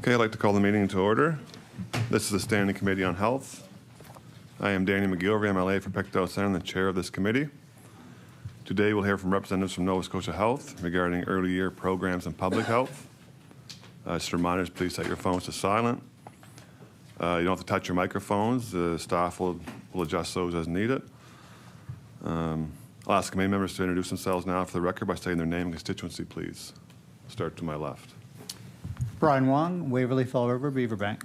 Okay, I'd like to call the meeting to order. This is the Standing Committee on Health. I am Danny McGillivray, MLA for Pictou Centre, the chair of this committee. Today we'll hear from representatives from Nova Scotia Health regarding early year programs in public health. Just reminders, please set your phones to silent. You don't have to touch your microphones. The staff will adjust those as needed. I'll ask committee members to introduce themselves now for the record by stating their name and constituency, please. Start to my left. Brian Wong, Waverley Fall River, Beaverbank.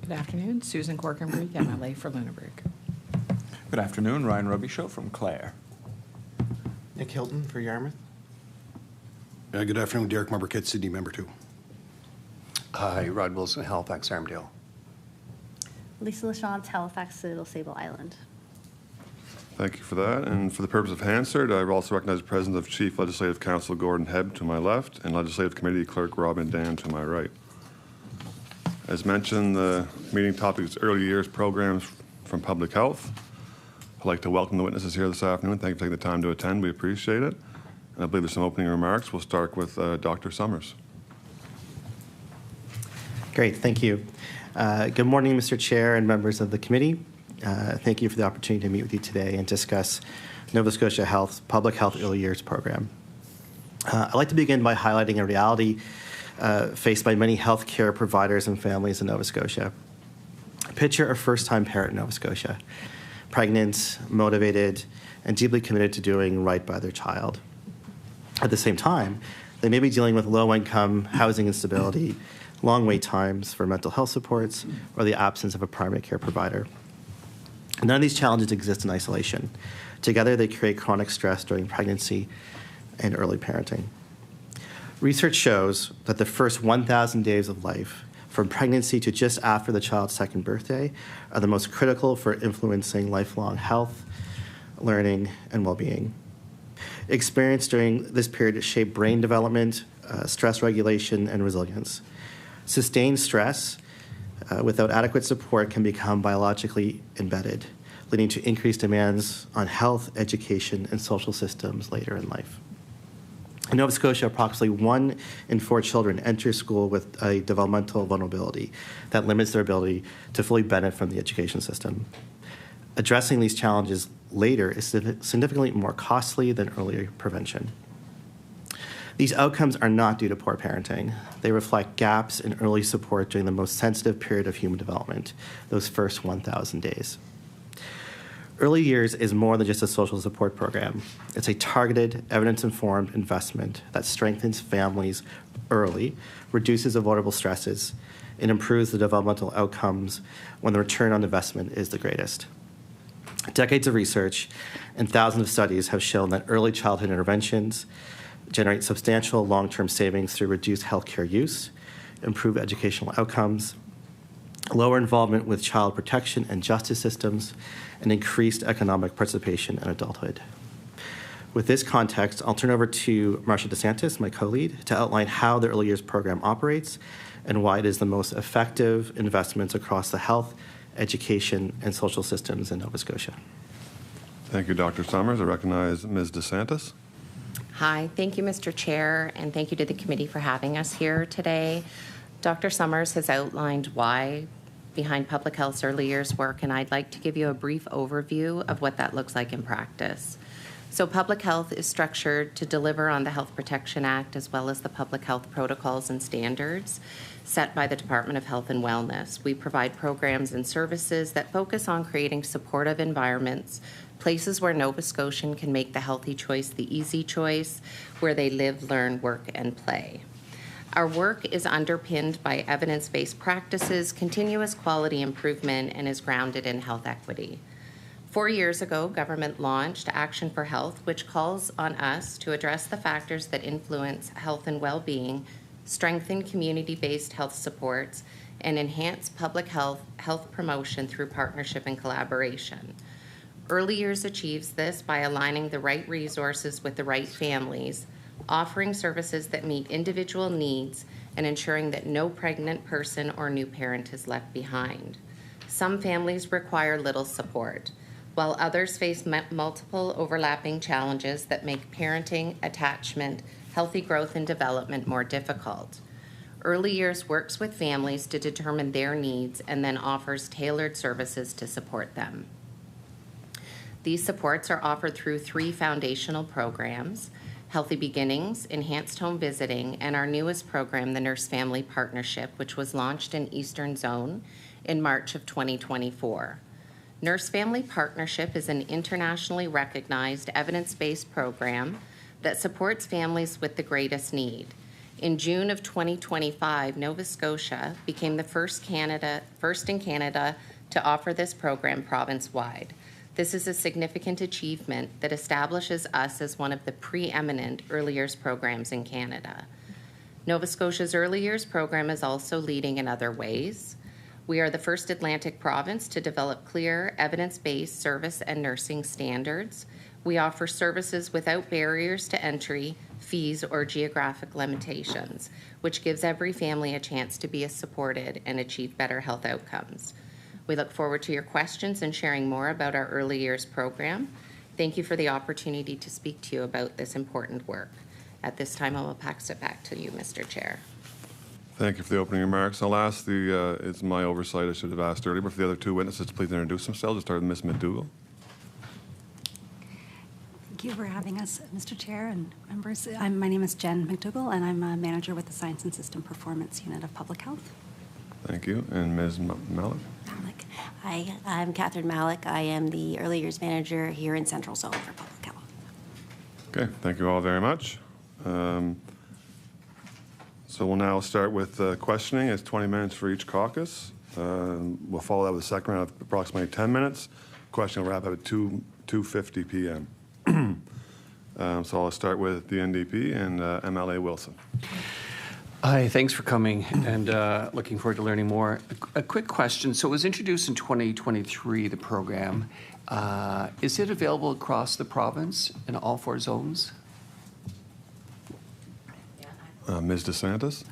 Good afternoon. Susan Corcoran-Breek, MLA for Lunenburg. Good afternoon. Ryan Robichaud from Clare. Nick Hilton for Yarmouth. Good afternoon. Derek Marburkett, Sydney, member 2. Hi, Rod Wilson, Halifax, Armdale. Lisa LaChance, Halifax, Little Sable Island. Thank you for that. And for the purpose of Hansard, I also recognize the presence of Chief Legislative Counsel Gordon Hebb to my left and Legislative Committee Clerk Robin Dan to my right. As mentioned, the meeting topic is early years programs from public health. I'd like to welcome the witnesses here this afternoon. Thank you for taking the time to attend. We appreciate it. And I believe there's some opening remarks. We'll start with Dr. Sommers. Great, thank you. Good morning, Mr. Chair and members of the committee. Thank you for the opportunity to meet with you today and discuss Nova Scotia Health's Public Health Early Years program. I'd like to begin by highlighting a reality faced by many healthcare providers and families in Nova Scotia. Picture a first-time parent in Nova Scotia, pregnant, motivated, and deeply committed to doing right by their child. At the same time, they may be dealing with low-income housing instability, long wait times for mental health supports, or the absence of a primary care provider. None of these challenges exist in isolation. Together, they create chronic stress during pregnancy and early parenting. Research shows that the first 1,000 days of life, from pregnancy to just after the child's second birthday, are the most critical for influencing lifelong health, learning, and well-being. Experience during this period shape brain development, stress regulation, and resilience. Sustained stress without adequate support can become biologically embedded, leading to increased demands on health, education, and social systems later in life. In Nova Scotia, approximately 1 in 4 children enter school with a developmental vulnerability that limits their ability to fully benefit from the education system. Addressing these challenges later is significantly more costly than earlier prevention. These outcomes are not due to poor parenting. They reflect gaps in early support during the most sensitive period of human development, those first 1,000 days. Early years is more than just a social support program. It's a targeted, evidence-informed investment that strengthens families early, reduces avoidable stresses, and improves the developmental outcomes when the return on investment is the greatest. Decades of research and thousands of studies have shown that early childhood interventions generate substantial long-term savings through reduced healthcare use, improved educational outcomes, lower involvement with child protection and justice systems, and increased economic participation in adulthood. With this context, I'll turn over to Marcia DeSantis, my co-lead, to outline how the Early Years program operates and why it is the most effective investments across the health, education, and social systems in Nova Scotia. Thank you, Dr. Sommers. I recognize Ms. DeSantis. Hi, thank you, Mr. Chair, and thank you to the committee for having us here today. Dr. Sommers has outlined why behind public health's early years work, and I'd like to give you a brief overview of what that looks like in practice. So public health is structured to deliver on the Health Protection Act as well as the public health protocols and standards set by the Department of Health and Wellness. We provide programs and services that focus on creating supportive environments, places where Nova Scotian can make the healthy choice the easy choice, where they live, learn, work, and play. Our work is underpinned by evidence-based practices, continuous quality improvement, and is grounded in health equity. 4 years ago, government launched Action for Health, which calls on us to address the factors that influence health and well-being, strengthen community-based health supports, and enhance public health promotion through partnership and collaboration. Early Years achieves this by aligning the right resources with the right families, offering services that meet individual needs, and ensuring that no pregnant person or new parent is left behind. Some families require little support, while others face multiple overlapping challenges that make parenting, attachment, healthy growth and development more difficult. Early Years works with families to determine their needs and then offers tailored services to support them. These supports are offered through 3 foundational programs: Healthy Beginnings, Enhanced Home Visiting, and our newest program, the Nurse Family Partnership, which was launched in Eastern Zone in March of 2024. Nurse Family Partnership is an internationally recognized evidence-based program that supports families with the greatest need. In June of 2025, Nova Scotia became the first in Canada to offer this program province-wide. This is a significant achievement that establishes us as one of the preeminent early years programs in Canada. Nova Scotia's early years program is also leading in other ways. We are the first Atlantic province to develop clear, evidence-based service and nursing standards. We offer services without barriers to entry, fees, or geographic limitations, which gives every family a chance to be supported and achieve better health outcomes. We look forward to your questions and sharing more about our early years program. Thank you for the opportunity to speak to you about this important work. At this time, I will pass it back to you, Mr. Chair. Thank you for the opening remarks. I'll ask it's my oversight, I should have asked earlier, but for the other 2 witnesses to please introduce themselves. I'll start with Ms. MacDougall. Thank you for having us, Mr. Chair and members. My name is Jen MacDougall, and I'm a manager with the Science and System Performance Unit of Public Health. Thank you. And Ms. Malec. Malec. Hi, I'm Katherine Malec. I am the Early Years Manager here in Central Zone for Public Health. Okay, thank you all very much. So we'll now start with questioning. It's 20 minutes for each caucus. We'll follow that with a second round of approximately 10 minutes. Question will wrap up at 2:50 p.m. So I'll start with the NDP and MLA Wilson. Hi, thanks for coming and looking forward to learning more. A quick question. So it was introduced in 2023, the program. Is it available across the province in all 4 zones? Ms. DeSantis?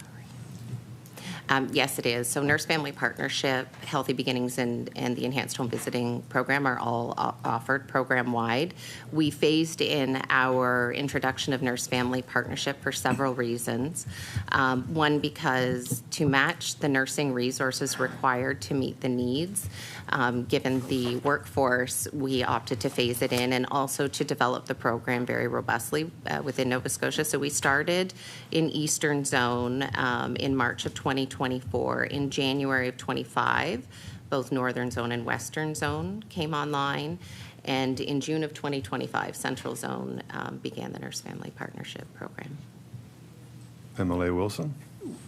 Yes, it is. So Nurse Family Partnership, Healthy Beginnings, and the Enhanced Home Visiting program are all offered program-wide. We phased in our introduction of Nurse Family Partnership for several reasons. One, because to match the nursing resources required to meet the needs, given the workforce, we opted to phase it in, and also to develop the program very robustly within Nova Scotia. So we started in Eastern Zone in March of 2024. In January of 25, both Northern Zone and Western Zone came online. And in June of 2025, Central Zone began the Nurse Family Partnership program. MLA Wilson?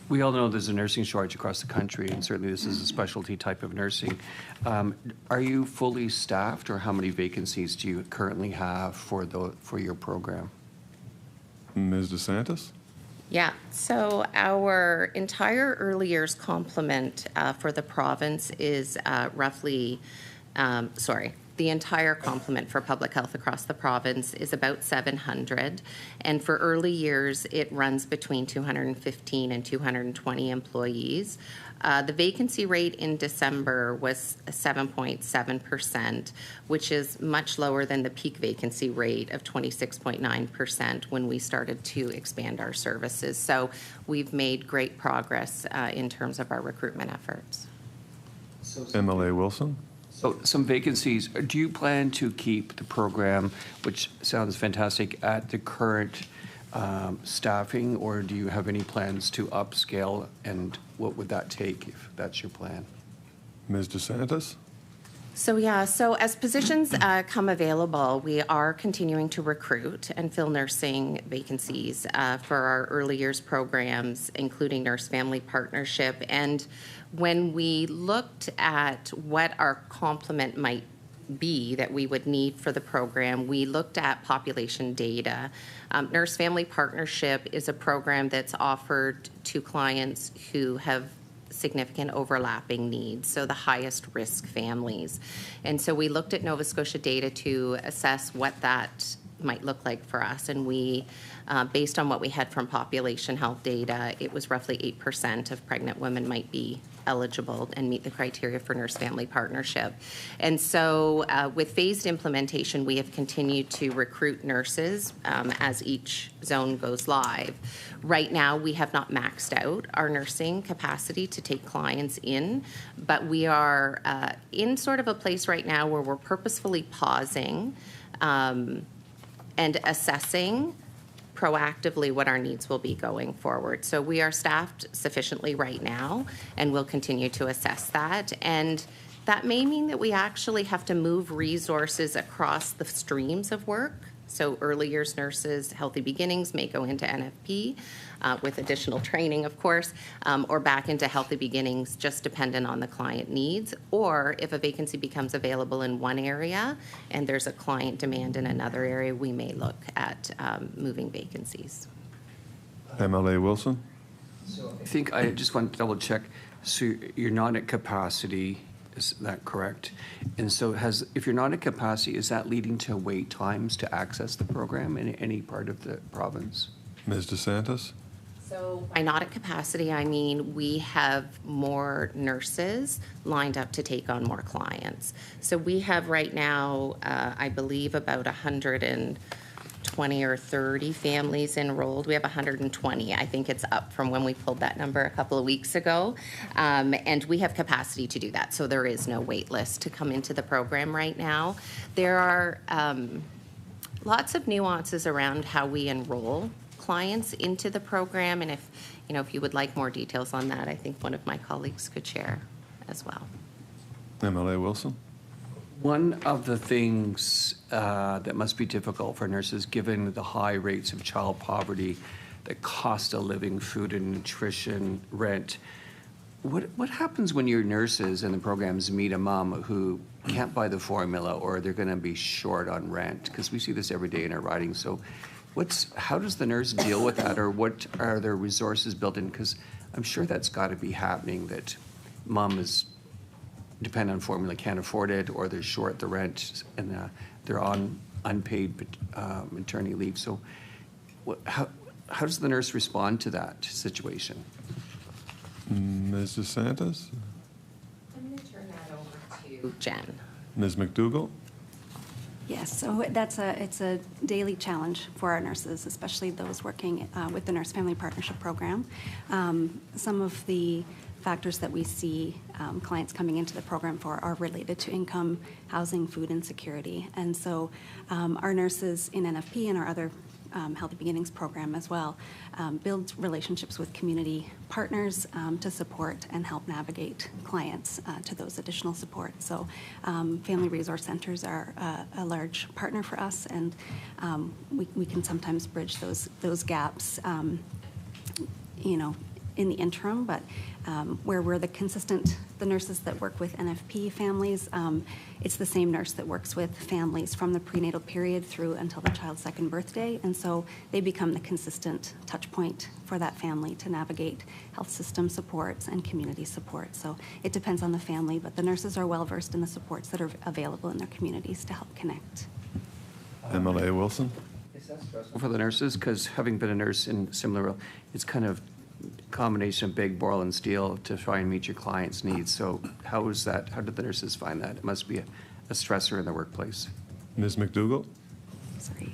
We all know there's a nursing shortage across the country, and certainly this is a specialty type of nursing. Are you fully staffed, or how many vacancies do you currently have for your program? Ms. DeSantis? Yeah, so our entire early years complement for the province is the entire complement for public health across the province is about 700. And for early years, it runs between 215 and 220 employees. The vacancy rate in December was 7.7%, which is much lower than the peak vacancy rate of 26.9% when we started to expand our services. So we've made great progress in terms of our recruitment efforts. MLA Wilson? So some vacancies. Do you plan to keep the program, which sounds fantastic, at the current staffing, or do you have any plans to upscale, and what would that take if that's your plan? Ms. DeSantis? So as positions come available, we are continuing to recruit and fill nursing vacancies for our early years programs, including Nurse Family Partnership. And when we looked at what our complement might be that we would need for the program, we looked at population data. Nurse Family Partnership is a program that's offered to clients who have significant overlapping needs, so the highest risk families. And so we looked at Nova Scotia data to assess what that might look like for us. And we, based on what we had from population health data, it was roughly 8% of pregnant women might be eligible and meet the criteria for nurse-family partnership. And so with phased implementation, we have continued to recruit nurses as each zone goes live. Right now, we have not maxed out our nursing capacity to take clients in, but we are in sort of a place right now where we're purposefully pausing and assessing proactively what our needs will be going forward. So we are staffed sufficiently right now, and we'll continue to assess that. And that may mean that we actually have to move resources across the streams of work. So early years nurses, Healthy Beginnings may go into NFP with additional training, of course, or back into Healthy Beginnings, just dependent on the client needs. Or if a vacancy becomes available in one area and there's a client demand in another area, we may look at moving vacancies. MLA Wilson? I think I just want to double check. So you're not at capacity, is that correct? And so if you're not at capacity, is that leading to wait times to access the program in any part of the province? Ms. DeSantis? So by not at capacity, I mean we have more nurses lined up to take on more clients. So we have right now, I believe, about 120 or 30 families enrolled. We have 120. I think it's up from when we pulled that number a couple of weeks ago. And we have capacity to do that. So there is no wait list to come into the program right now. There are lots of nuances around how we enroll clients into the program, and if you would like more details on that, I think one of my colleagues could share as well. MLA Wilson? One of the things that must be difficult for nurses, given the high rates of child poverty, the cost of living, food and nutrition, rent, what happens when your nurses in the programs meet a mom who can't buy the formula, or they're going to be short on rent? Because we see this every day in our riding. So how does the nurse deal with that, or what are their resources built in? Because I'm sure that's got to be happening, that mom is dependent on formula, can't afford it, or they're short the rent, and they're on unpaid maternity leave. So how does the nurse respond to that situation? Ms. DeSantis? I'm going to turn that over to Jen. Ms. MacDougall? Yes, so it's a daily challenge for our nurses, especially those working with the Nurse-Family Partnership Program. Some of the factors that we see clients coming into the program for are related to income, housing, food insecurity. And so our nurses in NFP and our other Healthy Beginnings program as well build relationships with community partners to support and help navigate clients to those additional support. So family resource centers are a large partner for us, and we can sometimes bridge those gaps in the interim, but where we're the nurses that work with NFP families, it's the same nurse that works with families from the prenatal period through until the child's second birthday, and so they become the consistent touch point for that family to navigate health system supports and community support. So it depends on the family, but the nurses are well versed in the supports that are available in their communities to help connect. MLA Wilson? Is that stressful for the nurses? Because having been a nurse in similar, it's kind of combination of big, boil, and steel to try and meet your client's needs. So how did the nurses find that? It must be a stressor in the workplace. Ms. MacDougall? Sorry,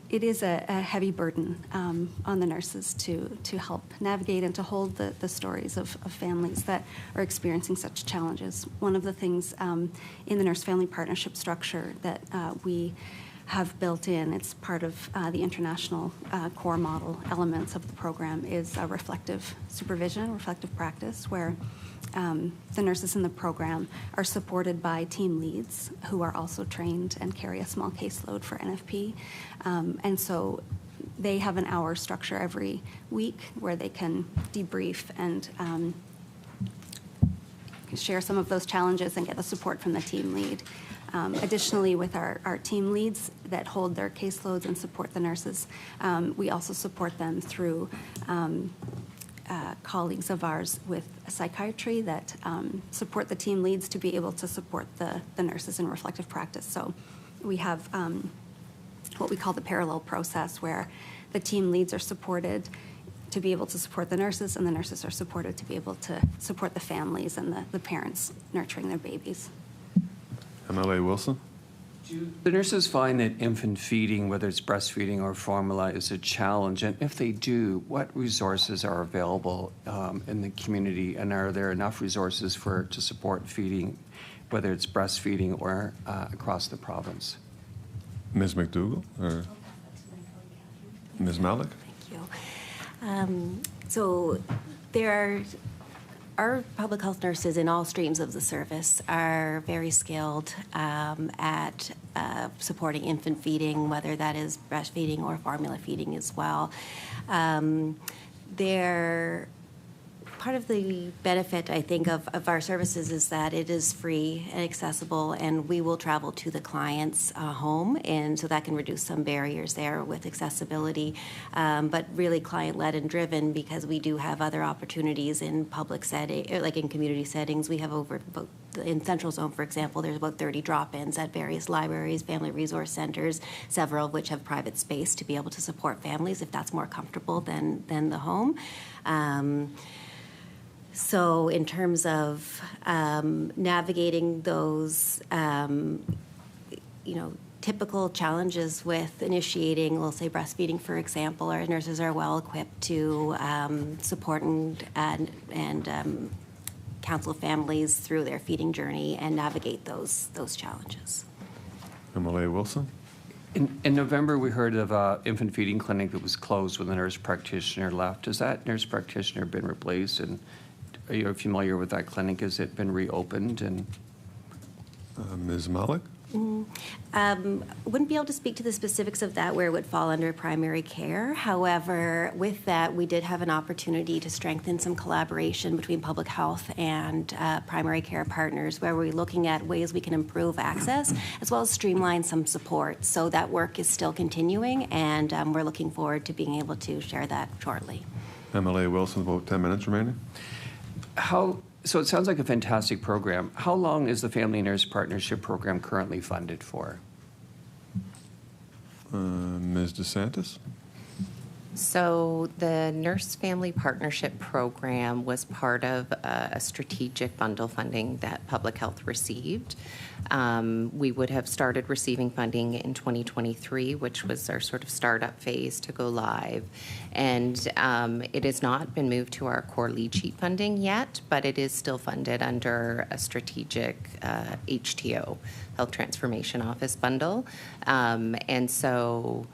it is a heavy burden on the nurses to help navigate and to hold the stories of families that are experiencing such challenges. One of the things in the Nurse-Family Partnership structure that we have built in, it's part of the international core model elements of the program, is a reflective supervision, reflective practice, where the nurses in the program are supported by team leads who are also trained and carry a small caseload for NFP. And so they have an hour structure every week where they can debrief and share some of those challenges and get the support from the team lead. Additionally, with our team leads that hold their caseloads and support the nurses, we also support them through colleagues of ours with psychiatry that support the team leads to be able to support the nurses in reflective practice. So we have what we call the parallel process, where the team leads are supported to be able to support the nurses, and the nurses are supported to be able to support the families and the parents nurturing their babies. MLA Wilson. Do the nurses find that infant feeding, whether it's breastfeeding or formula, is a challenge? And if they do, what resources are available in the community? And are there enough resources to support feeding, whether it's breastfeeding or across the province? Ms. MacDougall or Ms. Malec? Thank you. So our public health nurses in all streams of the service are very skilled at supporting infant feeding, whether that is breastfeeding or formula feeding as well. They're part of the benefit, I think, of our services is that it is free and accessible, and we will travel to the client's home, and so that can reduce some barriers there with accessibility, but really client-led and driven, because we do have other opportunities in public setting, like in community settings. We have in Central Zone, for example, there's about 30 drop-ins at various libraries, family resource centers, several of which have private space to be able to support families if that's more comfortable than the home. So in terms of navigating those, typical challenges with initiating, we'll say breastfeeding, for example, our nurses are well equipped to support and counsel families through their feeding journey and navigate those challenges. MLA Wilson. In November, we heard of an infant feeding clinic that was closed when the nurse practitioner left. Has that nurse practitioner been replaced? And are you familiar with that clinic? Has it been reopened? And Ms. Malec? Wouldn't be able to speak to the specifics of that, where it would fall under primary care. However, with that, we did have an opportunity to strengthen some collaboration between public health and primary care partners, where we're looking at ways we can improve access as well as streamline some support. So that work is still continuing, and we're looking forward to being able to share that shortly. MLA Wilson, about 10 minutes remaining. So it sounds like a fantastic program. How long is the Family Nurse Partnership Program currently funded for? Ms. DeSantis? So the Nurse Family Partnership Program was part of a strategic bundle funding that Public Health received. We would have started receiving funding in 2023, which was our sort of startup phase to go live. And it has not been moved to our core lead sheet funding yet, but it is still funded under a strategic HTO, Health Transformation Office bundle. And so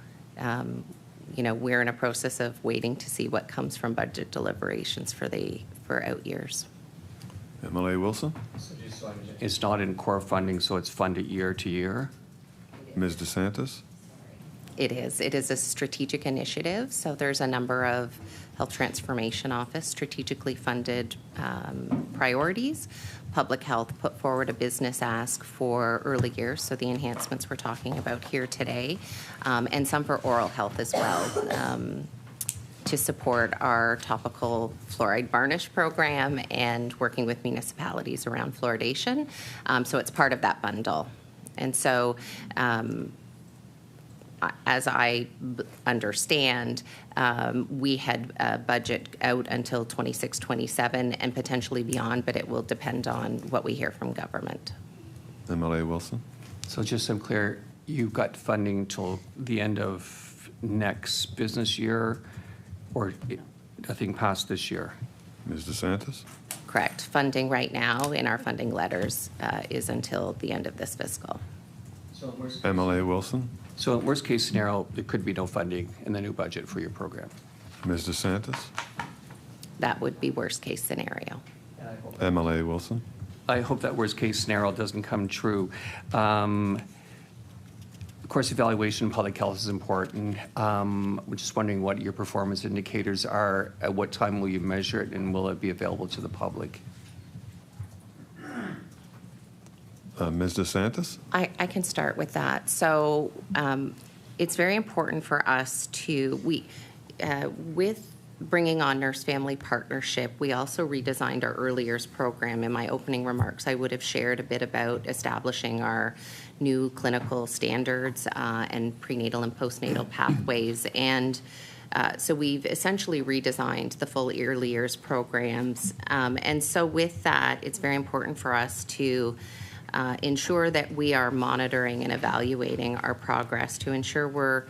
we're in a process of waiting to see what comes from budget deliberations for out years. MLA Wilson? It's not in core funding, so it's funded year to year? Ms. DeSantis? It is. It is a strategic initiative, so there's a number of Health Transformation Office strategically funded priorities. Public Health put forward a business ask for early years, so the enhancements we're talking about here today, and some for oral health as well, to support our topical fluoride varnish program and working with municipalities around fluoridation. So it's part of that bundle. And so as I understand, we had a budget out until 26-27 and potentially beyond, but it will depend on what we hear from government. MLA Wilson? So just so I'm clear, you've got funding till the end of next business year, or nothing past this year? Ms. DeSantis? Correct. Funding right now in our funding letters is until the end of this fiscal. MLA Wilson? So in worst case scenario, there could be no funding in the new budget for your program. Ms. DeSantis? That would be worst case scenario. MLA Wilson? I hope that worst case scenario doesn't come true. Of course, evaluation in public health is important. We're just wondering what your performance indicators are. At what time will you measure it, and will it be available to the public? Ms. DeSantis? I can start with that. So it's very important for us to, with bringing on Nurse Family Partnership, we also redesigned our early years program. In my opening remarks, I would have shared a bit about establishing our new clinical standards and prenatal and postnatal pathways. And so we've essentially redesigned the full early years programs. And so with that, it's very important for us to ensure that we are monitoring and evaluating our progress to ensure we're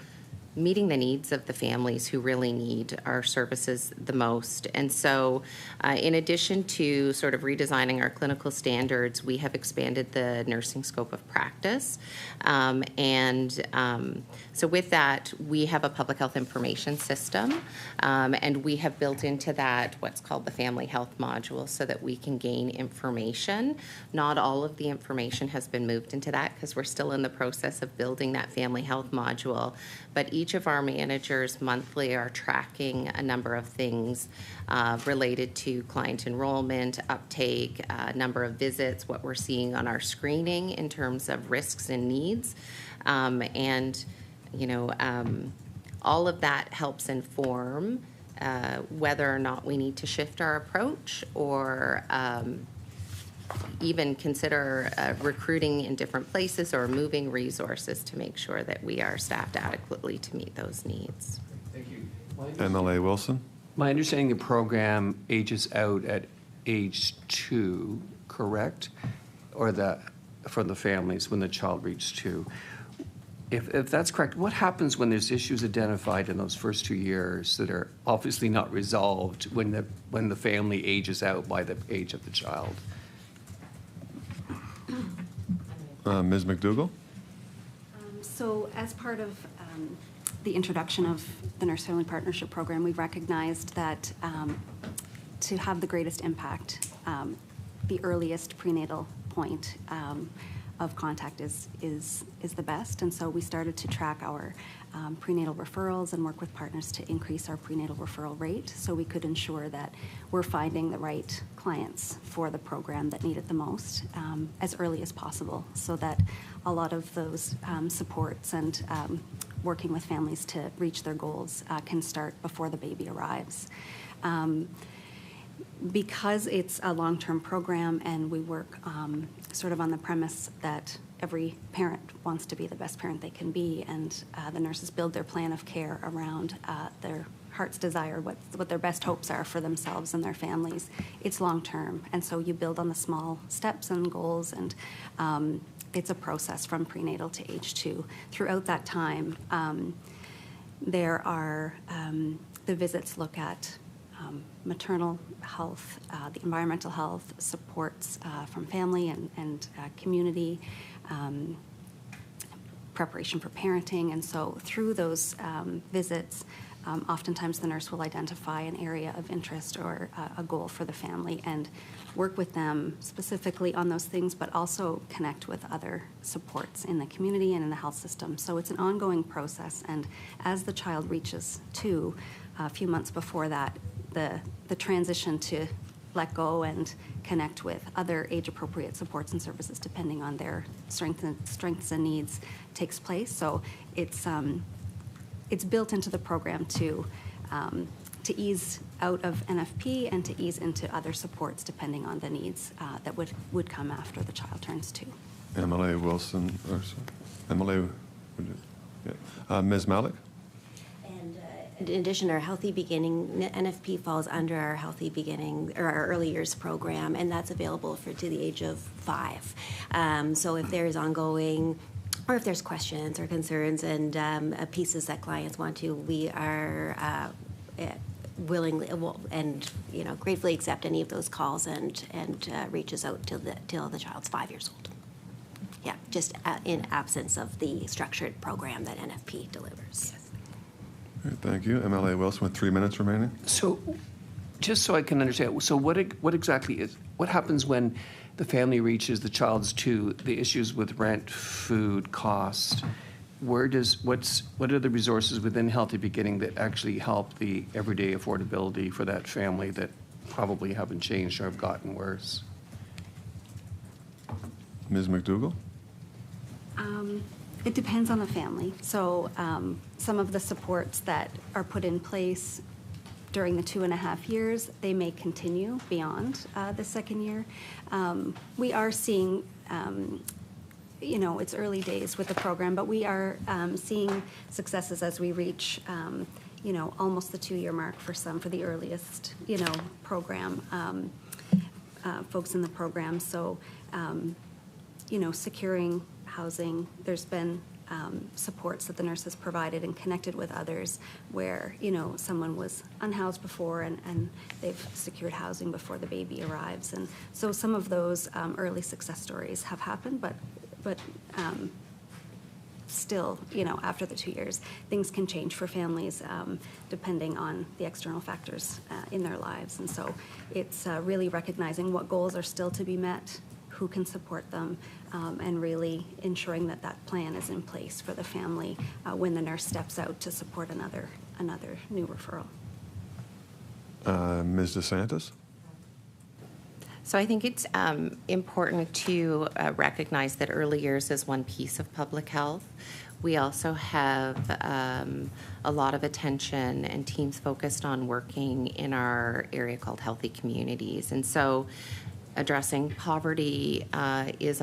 meeting the needs of the families who really need our services the most. And so in addition to sort of redesigning our clinical standards, we have expanded the nursing scope of practice. So with that, we have a public health information system, and we have built into that what's called the family health module so that we can gain information. Not all of the information has been moved into that because we're still in the process of building that family health module, but each of our managers monthly are tracking a number of things related to client enrollment, uptake, number of visits, what we're seeing on our screening in terms of risks and needs. All of that helps inform whether or not we need to shift our approach or even consider recruiting in different places or moving resources to make sure that we are staffed adequately to meet those needs. Thank you. MLA Wilson? My understanding, the program ages out at age 2, correct? Or for the families when the child reaches 2. If that's correct, what happens when there's issues identified in those first 2 years that are obviously not resolved when the family ages out by the age of the child? Ms. MacDougall? So as part of the introduction of the Nurse-Family Partnership Program, we recognized that to have the greatest impact, the earliest prenatal point of contact is the best. And so we started to track our prenatal referrals and work with partners to increase our prenatal referral rate so we could ensure that we're finding the right clients for the program that need it the most as early as possible so that a lot of those supports and working with families to reach their goals can start before the baby arrives. Because it's a long-term program and we work sort of on the premise that every parent wants to be the best parent they can be, and the nurses build their plan of care around their heart's desire, what their best hopes are for themselves and their families. It's long-term, and so you build on the small steps and goals, and it's a process from prenatal to age 2. Throughout that time, there are the visits look at maternal health, the environmental health, supports from family and community, preparation for parenting. And so through those visits, oftentimes the nurse will identify an area of interest or a goal for the family and work with them specifically on those things, but also connect with other supports in the community and in the health system. So it's an ongoing process. And as the child reaches 2, a few months before that, the transition to let go and connect with other age-appropriate supports and services depending on their strengths and needs takes place. So it's built into the program to ease out of NFP and to ease into other supports depending on the needs that would come after the child turns 2. MLA Wilson, or MLA, Ms. Malec? In addition, our Healthy Beginning, NFP falls under our Healthy Beginning, or our Early Years program, and that's available to the age of 5. So if there's ongoing, or if there's questions or concerns and pieces that clients want to, we are willingly and gratefully accept any of those calls and reaches out till the child's 5 years old. Yeah, just in absence of the structured program that NFP delivers. Yes. Thank you. MLA Wilson with 3 minutes remaining. So, just so I can understand, so what happens when the family reaches the child's 2, the issues with rent, food, cost? What are the resources within Healthy Beginning that actually help the everyday affordability for that family that probably haven't changed or have gotten worse? Ms. MacDougall? It depends on the family. So some of the supports that are put in place during the 2.5 years, they may continue beyond the second year. We are seeing it's early days with the program, but we are seeing successes as we reach, almost the 2-year mark for the earliest, program, folks in the program. So, securing housing, there's been supports that the nurses provided and connected with others where, someone was unhoused before and they've secured housing before the baby arrives. And so some of those early success stories have happened, but still, after the 2 years, things can change for families depending on the external factors in their lives. And so it's really recognizing what goals are still to be met, who can support them, and really ensuring that that plan is in place for the family when the nurse steps out to support another new referral. Ms. DeSantis? So I think it's important to recognize that early years is one piece of public health. We also have a lot of attention and teams focused on working in our area called Healthy Communities. And so addressing poverty requires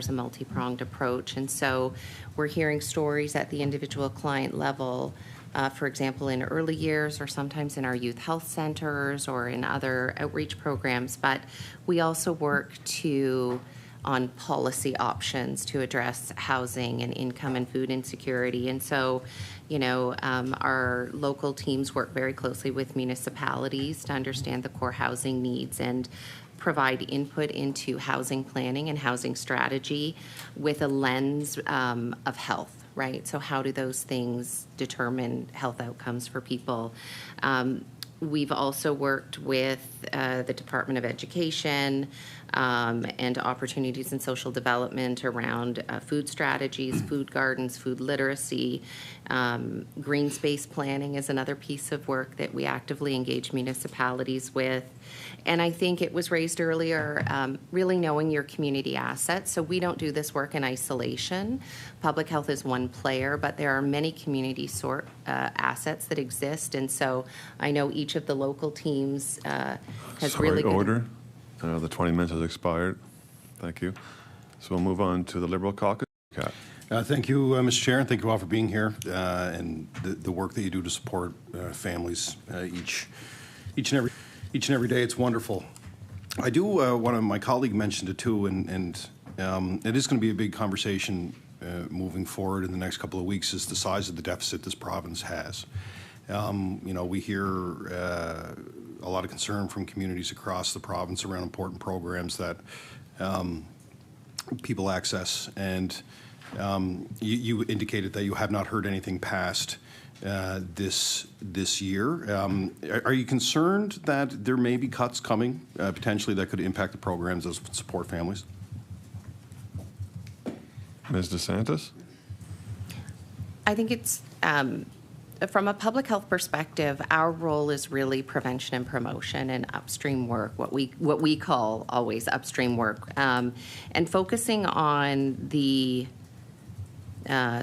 a multi-pronged approach. And so we're hearing stories at the individual client level, for example, in early years or sometimes in our youth health centers or in other outreach programs. But we also work on policy options to address housing and income and food insecurity. And so, our local teams work very closely with municipalities to understand the core housing needs and provide input into housing planning and housing strategy with a lens of health, right? So how do those things determine health outcomes for people? We've also worked with the Department of Education and Opportunities in Social Development around food strategies, food gardens, food literacy. Green space planning is another piece of work that we actively engage municipalities with. And I think it was raised earlier, really knowing your community assets. So we don't do this work in isolation. Public health is one player, but there are many community assets that exist. And so I know each of the local teams has really good... Order. The 20 minutes has expired. Thank you. So we'll move on to the Liberal Caucus. Kat. Thank you, Mr. Chair, and thank you all for being here and the work that you do to support families each and every day. It's wonderful. I do want to. My colleague mentioned it too, and it is going to be a big conversation moving forward in the next couple of weeks. Is the size of the deficit this province has. We hear a lot of concern from communities across the province around important programs that people access. And you indicated that you have not heard anything passed this year. Are you concerned that there may be cuts coming potentially that could impact the programs that support families? Ms. DeSantis? I think it's... from a public health perspective, our role is really prevention and promotion and upstream work, what we call always upstream work, and focusing on the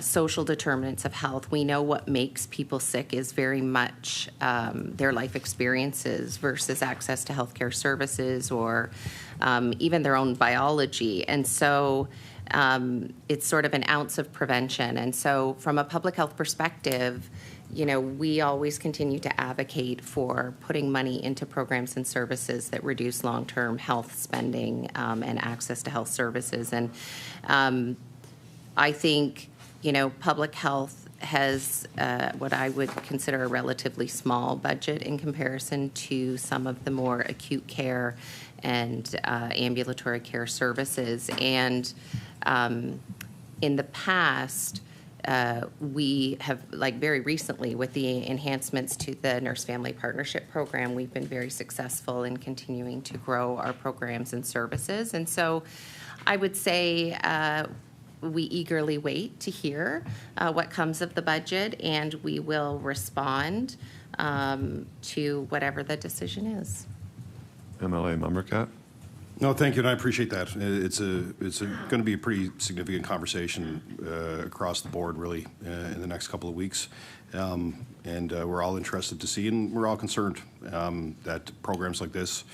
social determinants of health. We know what makes people sick is very much their life experiences versus access to healthcare services or even their own biology. And so it's sort of an ounce of prevention. And so from a public health perspective, we always continue to advocate for putting money into programs and services that reduce long-term health spending and access to health services. And I think, public health has what I would consider a relatively small budget in comparison to some of the more acute care and ambulatory care services. And in the past, we have, very recently, with the enhancements to the Nurse Family Partnership Program, we've been very successful in continuing to grow our programs and services. And so I would say we eagerly wait to hear what comes of the budget, and we will respond to whatever the decision is. MLA Member Kat? No, thank you, and I appreciate that. It's going to be a pretty significant conversation across the board, really, in the next couple of weeks. And we're all interested to see, and we're all concerned that programs like this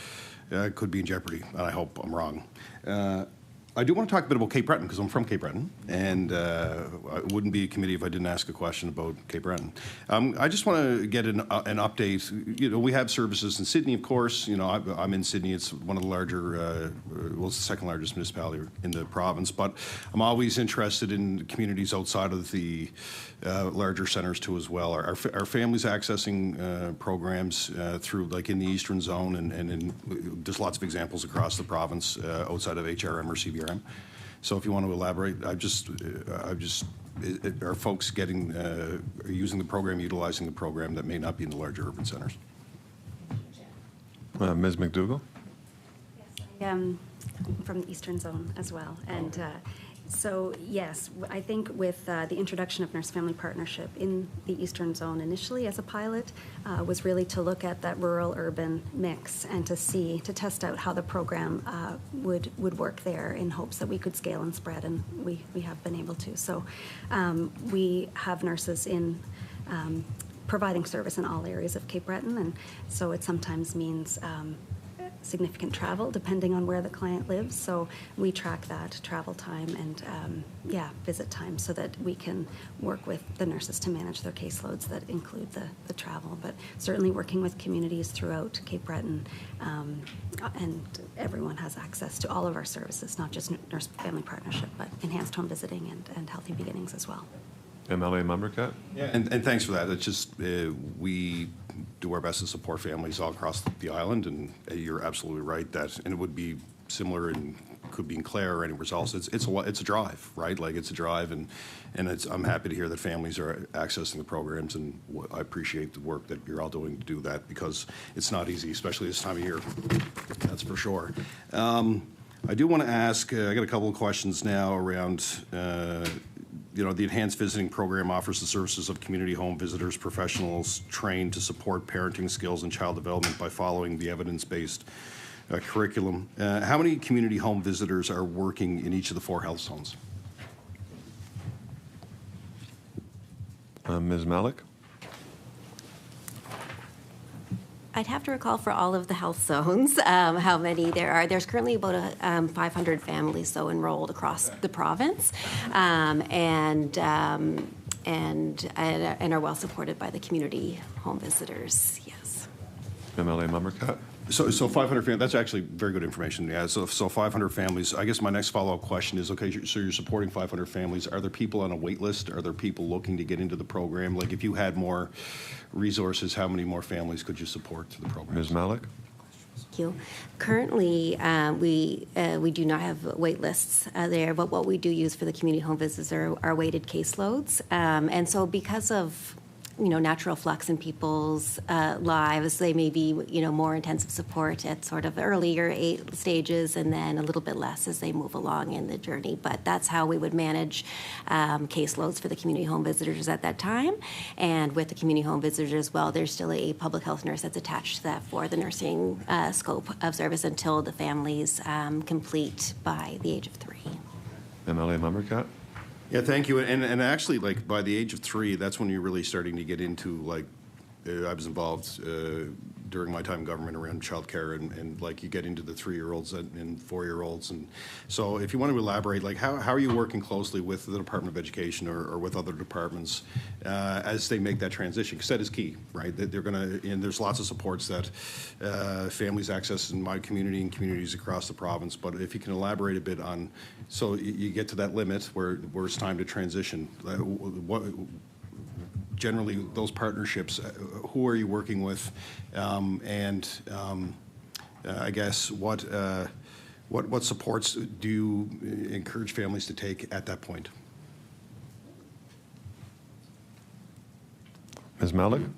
could be in jeopardy, and I hope I'm wrong. I do want to talk a bit about Cape Breton because I'm from Cape Breton, and it wouldn't be a committee if I didn't ask a question about Cape Breton. I just want to get an update. You know, we have services in Sydney, of course. You know, I'm in Sydney. It's one of the larger, well, it's the second largest municipality in the province. But I'm always interested in communities outside of the larger centres too, as well. Are families accessing programs through, like, in the Eastern Zone, and there's lots of examples across the province outside of HRM or CBRM. So if you want to elaborate, are folks getting, using the program, utilizing the program that may not be in the larger urban centres? Ms. MacDougall? From the Eastern Zone as well. And so, yes, I think with the introduction of nurse-family partnership in the Eastern Zone initially as a pilot was really to look at that rural-urban mix and to test out how the program would work there in hopes that we could scale and spread, and we have been able to. So we have nurses in providing service in all areas of Cape Breton, and so it sometimes means significant travel depending on where the client lives. So we track that travel time and visit time so that we can work with the nurses to manage their caseloads that include the travel. But certainly working with communities throughout Cape Breton, and everyone has access to all of our services, not just nurse family partnership, but enhanced home visiting and healthy beginnings as well. MLA Mumbercat? Yeah, and thanks for that. It's just we do our best to support families all across the island, and you're absolutely right that, and it would be similar and could be in Clare or anywhere else. It's a drive, right? Like, it's a drive, and I'm happy to hear that families are accessing the programs, and I appreciate the work that you're all doing to do that, because it's not easy, especially this time of year. That's for sure. I do want to ask. I got a couple of questions now around. You know, the Enhanced Visiting Program offers the services of community home visitors, professionals trained to support parenting skills and child development by following the evidence-based curriculum. How many community home visitors are working in each of the 4 health zones? Ms. Malec? I'd have to recall for all of the health zones how many there are. There's currently about 500 families, though, enrolled across the province, and are well supported by the community home visitors. Yes. MLA Mumbercat? So 500 families, that's actually very good information. Yeah, so 500 families. I guess my next follow-up question is, okay, so you're supporting 500 families. Are there people on a wait list? Are there people looking to get into the program? Like, if you had more resources, how many more families could you support through the program? Ms. Malec? Thank you. Currently, we do not have wait lists there, but what we do use for the community home visits are weighted caseloads. And so because of natural flux in people's lives, they may be, more intensive support at sort of earlier stages, and then a little bit less as they move along in the journey. But that's how we would manage caseloads for the community home visitors at that time. And with the community home visitors as well, there's still a public health nurse that's attached to that for the nursing scope of service until the families complete by the age of 3. MLA Mumbercat? Yeah, thank you. And actually, like, by the age of 3, that's when you're really starting to get into, like, I was involved during my time in government around childcare, and like, you get into the 3-year-olds and 4-year-olds. And so if you want to elaborate, like, how are you working closely with the Department of Education or with other departments as they make that transition? Because that is key, right? That they're going to, and there's lots of supports that families access in my community and communities across the province. But if you can elaborate a bit on, so you get to that limit where it's time to transition, what generally those partnerships, who are you working with, and I guess what supports do you encourage families to take at that point? Ms. Malec?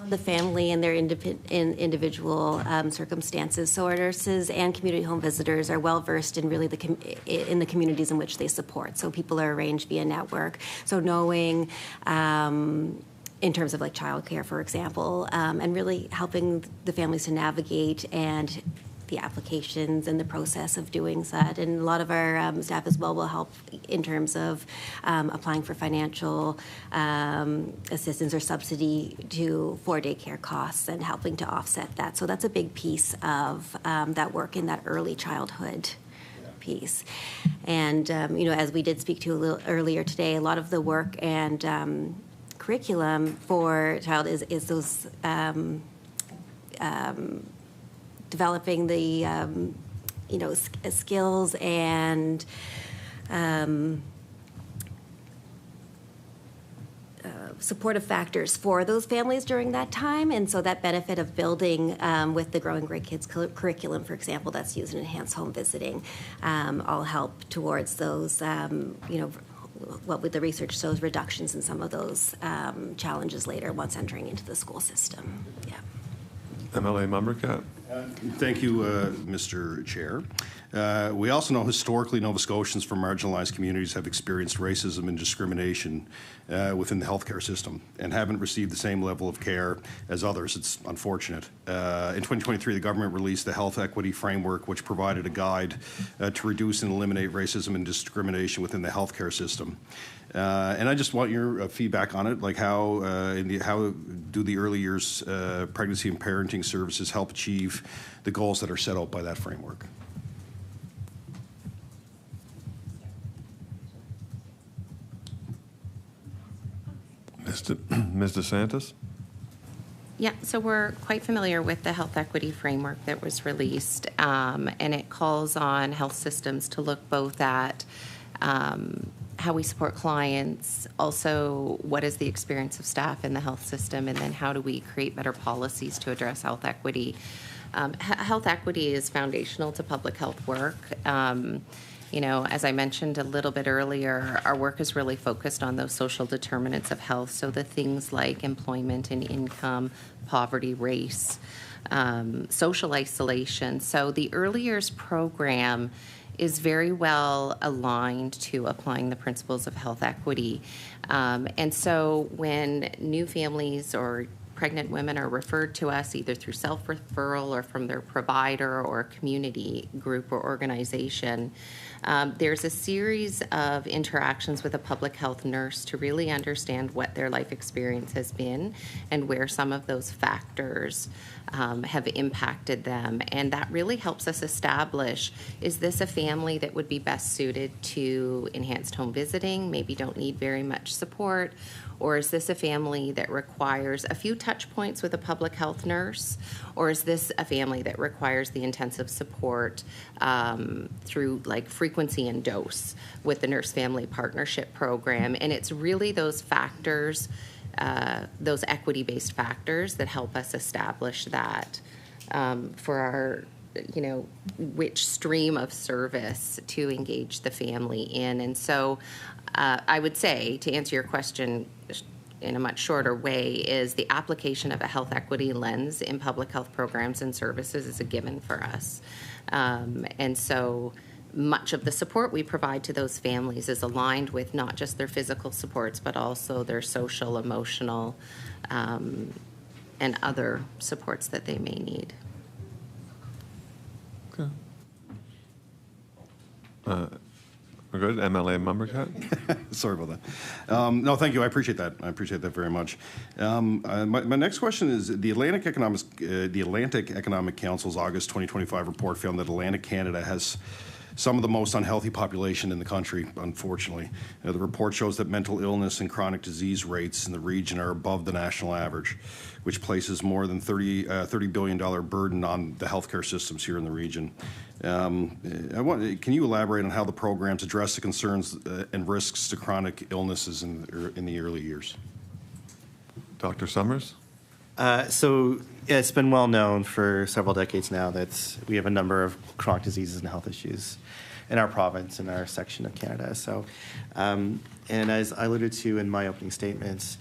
The family and their individual circumstances. So our nurses and community home visitors are well versed in really in the communities in which they support. So people are arranged via network. So knowing in terms of like childcare, for example, and really helping the families to navigate and the applications and the process of doing that. And a lot of our staff as well will help in terms of applying for financial assistance or subsidy for daycare costs and helping to offset that. So that's a big piece of that work in that early childhood piece. And, as we did speak to a little earlier today, a lot of the work and curriculum for child is those developing the, skills and supportive factors for those families during that time. And so that benefit of building with the Growing Great Kids curriculum, for example, that's used in enhanced home visiting, all help towards those, what the research shows, reductions in some of those challenges later once entering into the school system. Yeah. MLA Mumbercat. Thank you, Mr. Chair. We also know historically Nova Scotians from marginalized communities have experienced racism and discrimination within the healthcare system and haven't received the same level of care as others. It's unfortunate. In 2023, the government released the Health Equity Framework, which provided a guide to reduce and eliminate racism and discrimination within the healthcare system. And I just want your feedback on it, like how do the early years pregnancy and parenting services help achieve the goals that are set out by that framework? Ms. DeSantis? Yeah, so we're quite familiar with the health equity framework that was released, and it calls on health systems to look both at how we support clients, also what is the experience of staff in the health system, and then how do we create better policies to address health equity. Health equity is foundational to public health work. As I mentioned a little bit earlier, our work is really focused on those social determinants of health, so the things like employment and income, poverty, race, social isolation. So the early years program is very well aligned to applying the principles of health equity. And so when new families or pregnant women are referred to us either through self-referral or from their provider or community group or organization, there's a series of interactions with a public health nurse to really understand what their life experience has been and where some of those factors have impacted them. And that really helps us establish, is this a family that would be best suited to enhanced home visiting, maybe don't need very much support, or is this a family that requires a few touch points with a public health nurse, or is this a family that requires the intensive support through like frequency and dose with the Nurse Family Partnership Program. And it's really those factors, those equity-based factors that help us establish that for our, which stream of service to engage the family in. And so I would say, to answer your question in a much shorter way, is the application of a health equity lens in public health programs and services is a given for us. And so much of the support we provide to those families is aligned with not just their physical supports, but also their social, emotional, and other supports that they may need. Okay. We're good. MLA Mumbercat? Sorry about that. No, thank you. I appreciate that. I appreciate that very much. My next question is, the Atlantic Economic Council's August 2025 report found that Atlantic Canada has some of the most unhealthy population in the country, unfortunately. The report shows that mental illness and chronic disease rates in the region are above the national average, which places more than $30 billion burden on the healthcare systems here in the region. Can you elaborate on how the programs address the concerns and risks to chronic illnesses in the early years? Dr. Sommers? So it's been well known for several decades now that we have a number of chronic diseases and health issues in our province, in our section of Canada. So, and as I alluded to in my opening statements,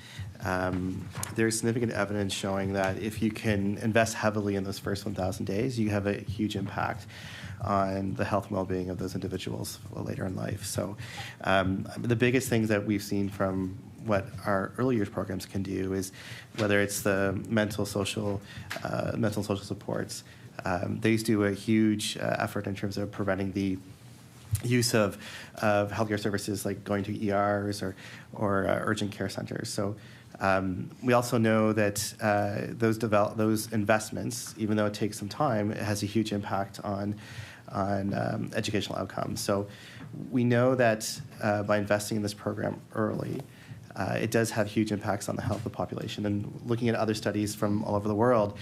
there's significant evidence showing that if you can invest heavily in those first 1,000 days, you have a huge impact on the health and well-being of those individuals later in life. So the biggest things that we've seen from what our early years programs can do is, whether it's the mental social supports, these do a huge effort in terms of preventing the use of healthcare services like going to ERs or urgent care centers. So We also know that those investments, even though it takes some time, it has a huge impact on educational outcomes. So we know that by investing in this program early, it does have huge impacts on the health of the population. And looking at other studies from all over the world,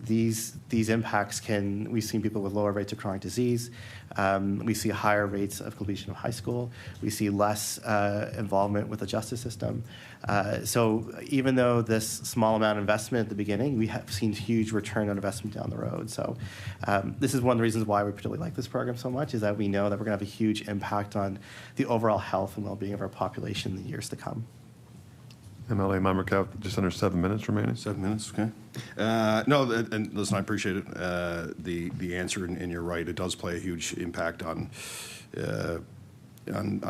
these impacts we've seen people with lower rates of chronic disease. We see higher rates of completion of high school. We see less involvement with the justice system. So even though this small amount of investment at the beginning, we have seen huge return on investment down the road. So this is one of the reasons why we particularly like this program so much, is that we know that we're going to have a huge impact on the overall health and well-being of our population in the years to come. MLA member Cap, just under 7 minutes remaining. 7 minutes, okay. No, and listen, I appreciate it, the answer, and you're right. It does play a huge impact on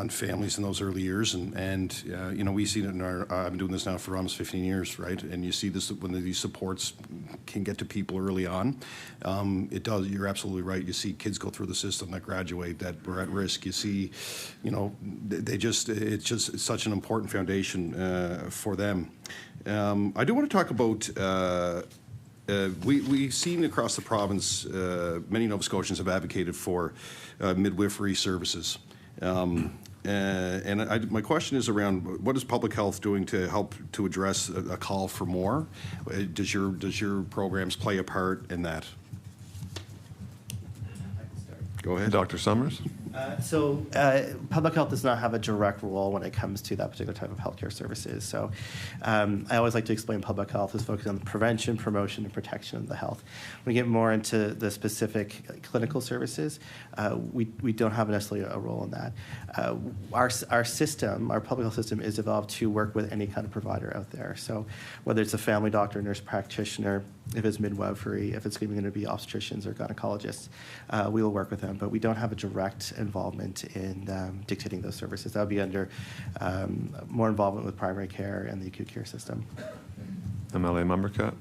families in those early years, and you know, we see it in our. I've been doing this now for almost 15 years, right? And you see this when these supports can get to people early on. It does. You're absolutely right. You see kids go through the system that graduate, that are at risk. You see, you know, it's such an important foundation for them. I do want to talk about. We've seen across the province, many Nova Scotians have advocated for midwifery services. My question is around what is public health doing to help to address a call for more? Does your programs play a part in that? Go ahead, Dr. Sommers. So public health does not have a direct role when it comes to that particular type of healthcare services. So I always like to explain public health is focused on the prevention, promotion, and protection of the health. When we get more into the specific clinical services, we don't have necessarily a role in that. Our system, our public health system, is developed to work with any kind of provider out there. So whether it's a family doctor, nurse practitioner, if it's midwifery, if it's going to be obstetricians or gynecologists, we will work with them. But we don't have a direct involvement in dictating those services. That would be under more involvement with primary care and the acute care system. MLA member Cap.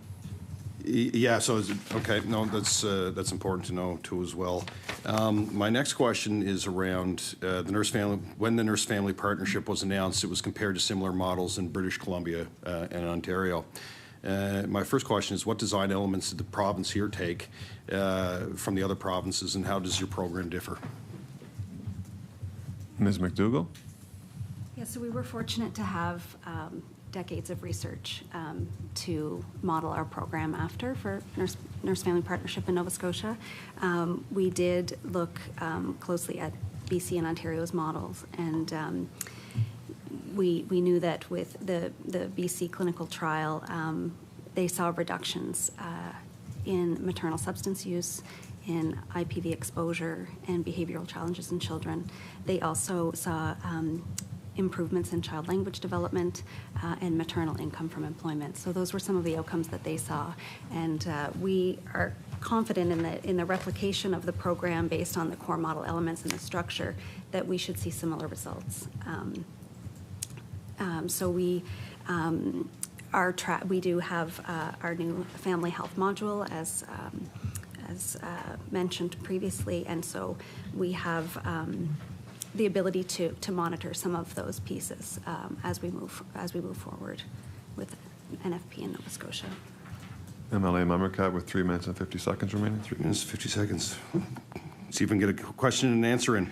Yeah, so okay, no, that's important to know too as well. My next question is around the nurse family. When the nurse family partnership was announced, it was compared to similar models in British Columbia and Ontario. My first question is, what design elements did the province here take from the other provinces, and how does your program differ? Ms. MacDougall. Yeah, so we were fortunate to have decades of research to model our program after for Nurse Family Partnership in Nova Scotia. We did look closely at BC and Ontario's models, and we knew that with the BC clinical trial, they saw reductions in maternal substance use, in IPV exposure, and behavioral challenges in children. They also saw improvements in child language development and maternal income from employment. So those were some of the outcomes that they saw. And we are confident in the replication of the program based on the core model elements and the structure that we should see similar results. So we do have our new family health module as mentioned previously, and so we have the ability to monitor some of those pieces as we move forward with NFP in Nova Scotia. MLA member Cap with 3 minutes and 50 seconds remaining. 3 minutes and 50 seconds. See if we can get a question and answer in.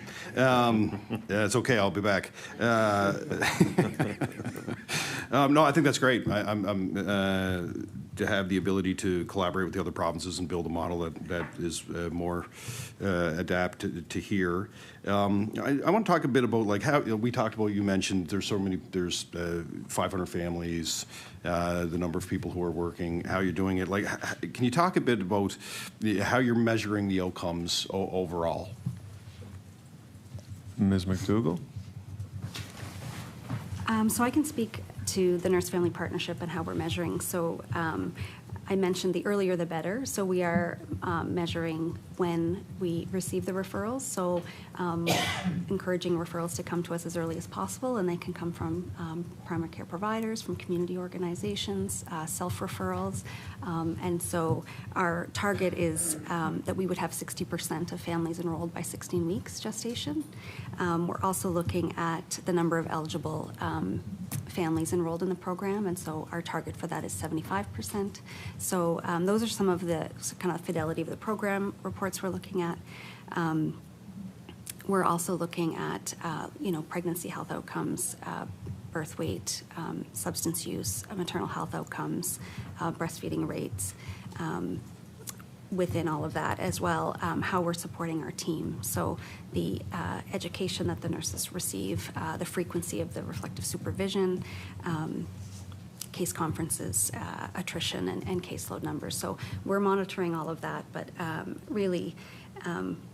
It's okay, I'll be back. No, I think that's great. I'm to have the ability to collaborate with the other provinces and build a model that is more adapted to here. I want to talk a bit about like how we talked about. You mentioned there's 500 families, the number of people who are working, how you're doing it. Like, can you talk a bit about how you're measuring the outcomes overall? Ms. MacDougall. So I can speak to the Nurse Family Partnership and how we're measuring. So I mentioned the earlier the better, so we are measuring when we receive the referrals, so encouraging referrals to come to us as early as possible, and they can come from primary care providers, from community organizations, self-referrals, and so our target is that we would have 60% of families enrolled by 16 weeks gestation. We're also looking at the number of eligible families enrolled in the program, and so our target for that is 75%. So those are some of the kind of fidelity of the program reports we're looking at. We're also looking at, pregnancy health outcomes, birth weight, substance use, maternal health outcomes, breastfeeding rates. Within all of that as well, how we're supporting our team. So the education that the nurses receive, the frequency of the reflective supervision, case conferences, attrition, and caseload numbers. So we're monitoring all of that, but really,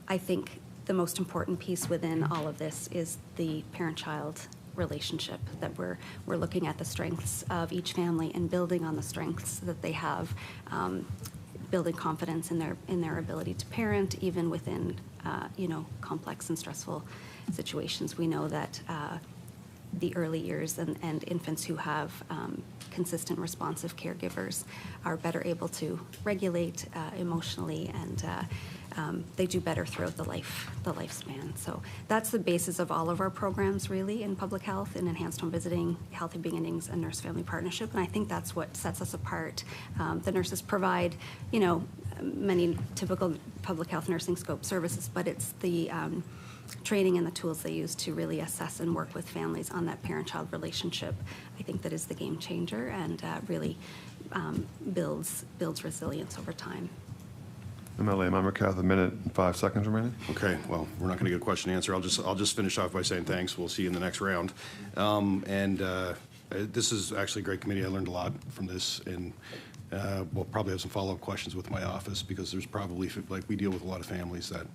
I think the most important piece within all of this is the parent-child relationship, that we're looking at the strengths of each family and building on the strengths that they have, building confidence in their ability to parent, even within complex and stressful situations. We know that the early years and infants who have consistent, responsive caregivers are better able to regulate emotionally, and they do better throughout the lifespan. So that's the basis of all of our programs, really, in public health, in enhanced home visiting, healthy beginnings, and nurse-family partnership. And I think that's what sets us apart. The nurses provide, many typical public health nursing scope services, but it's the training and the tools they use to really assess and work with families on that parent-child relationship. I think that is the game changer, and really builds resilience over time. MLA Member Kath, a minute and 5 seconds remaining. Okay, well, we're not going to get a question and answer. I'll just finish off by saying thanks. We'll see you in the next round. This is actually a great committee. I learned a lot from this, and we'll probably have some follow-up questions with my office, because there's probably, we deal with a lot of families that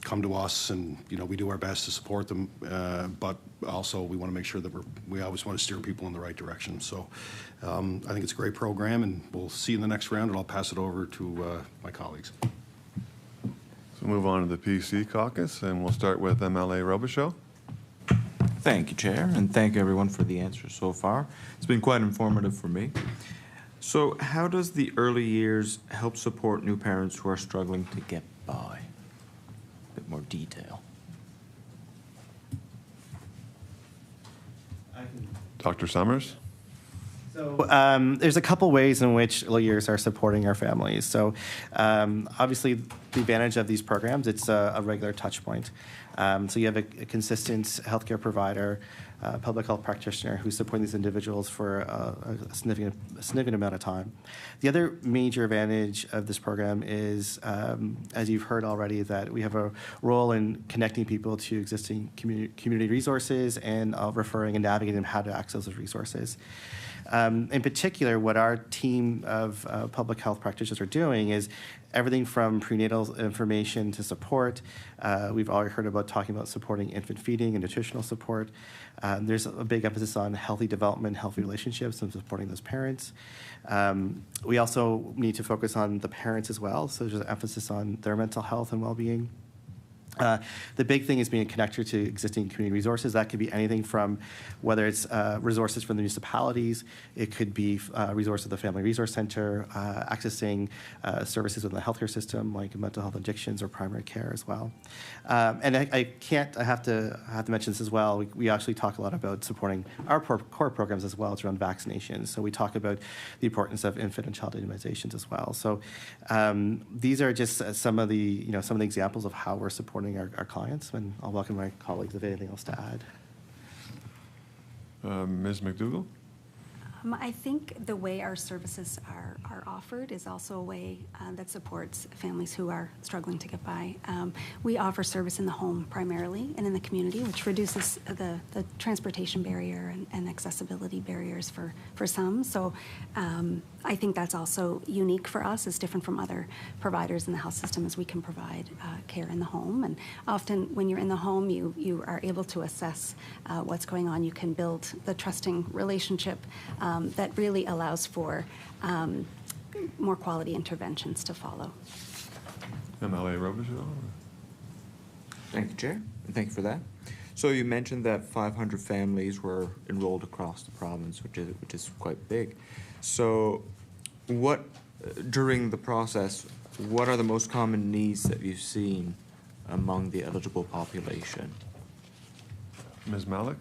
come to us, and we do our best to support them, but also we want to make sure that we always want to steer people in the right direction. So I think it's a great program, and we'll see you in the next round, and I'll pass it over to my colleagues. So move on to the PC Caucus, and we'll start with MLA Robichaud. Thank you, Chair, and thank everyone for the answers so far. It's been quite informative for me. So how does the early years help support new parents who are struggling to get by? A bit more detail. Dr. Sommers. So there's a couple ways in which early years are supporting our families. So obviously, the advantage of these programs, it's a regular touch point. So you have a consistent healthcare provider, public health practitioner who's supporting these individuals for a significant amount of time. The other major advantage of this program is, as you've heard already, that we have a role in connecting people to existing community resources and referring and navigating them how to access those resources. In particular, what our team of public health practitioners are doing is everything from prenatal information to support. We've already heard about talking about supporting infant feeding and nutritional support. There's a big emphasis on healthy development, healthy relationships, and supporting those parents. We also need to focus on the parents as well, so there's an emphasis on their mental health and well-being. The big thing is being a connector to existing community resources. That could be anything from whether it's resources from the municipalities, it could be resources of the Family Resource Center, accessing services within the healthcare system like mental health addictions or primary care as well. And I have to mention this as well. We actually talk a lot about supporting our core programs as well around vaccinations. So we talk about the importance of infant and child immunizations as well. So these are just some of the examples of how we're supporting our clients, and I'll welcome my colleagues if anything else to add. Ms. MacDougall? I think the way our services are offered is also a way that supports families who are struggling to get by. We offer service in the home primarily and in the community, which reduces the transportation barrier and accessibility barriers for some. So I think that's also unique for us. It's different from other providers in the health system, as we can provide care in the home. And often when you're in the home, you are able to assess what's going on. You can build the trusting relationship that really allows for more quality interventions to follow. MLA Robichaud? Thank you, Chair, and thank you for that. So you mentioned that 500 families were enrolled across the province, which is quite big. So what, during the process, what are the most common needs that you've seen among the eligible population? Ms. Malec?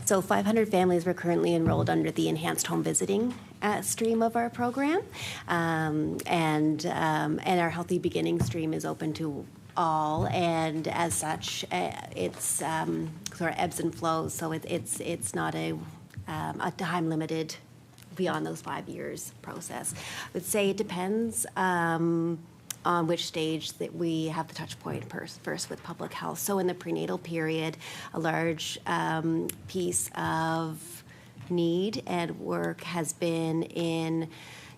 So 500 families were currently enrolled under the enhanced home visiting stream of our program. And our Healthy Beginning stream is open to all, and as such, it's sort of ebbs and flows, so it's not a time-limited beyond those 5 years process. I would say it depends on which stage that we have the touch point first with public health. So in the prenatal period, a large piece of need and work has been in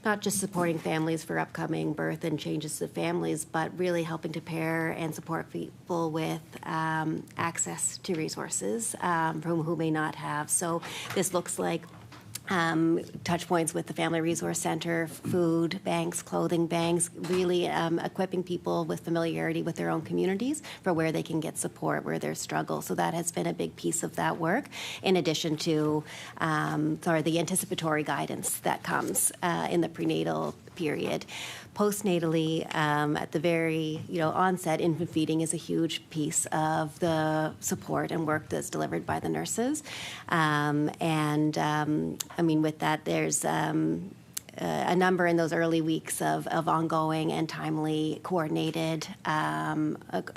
not just supporting families for upcoming birth and changes to families, but really helping to pair and support people with access to resources from who may not have. So this looks like touch points with the Family Resource Center, food banks, clothing banks, really equipping people with familiarity with their own communities for where they can get support, where there's struggle. So that has been a big piece of that work, in addition to the anticipatory guidance that comes in the prenatal period. Postnatally, at the very onset, infant feeding is a huge piece of the support and work that's delivered by the nurses. With that, there's a number in those early weeks of ongoing and timely coordinated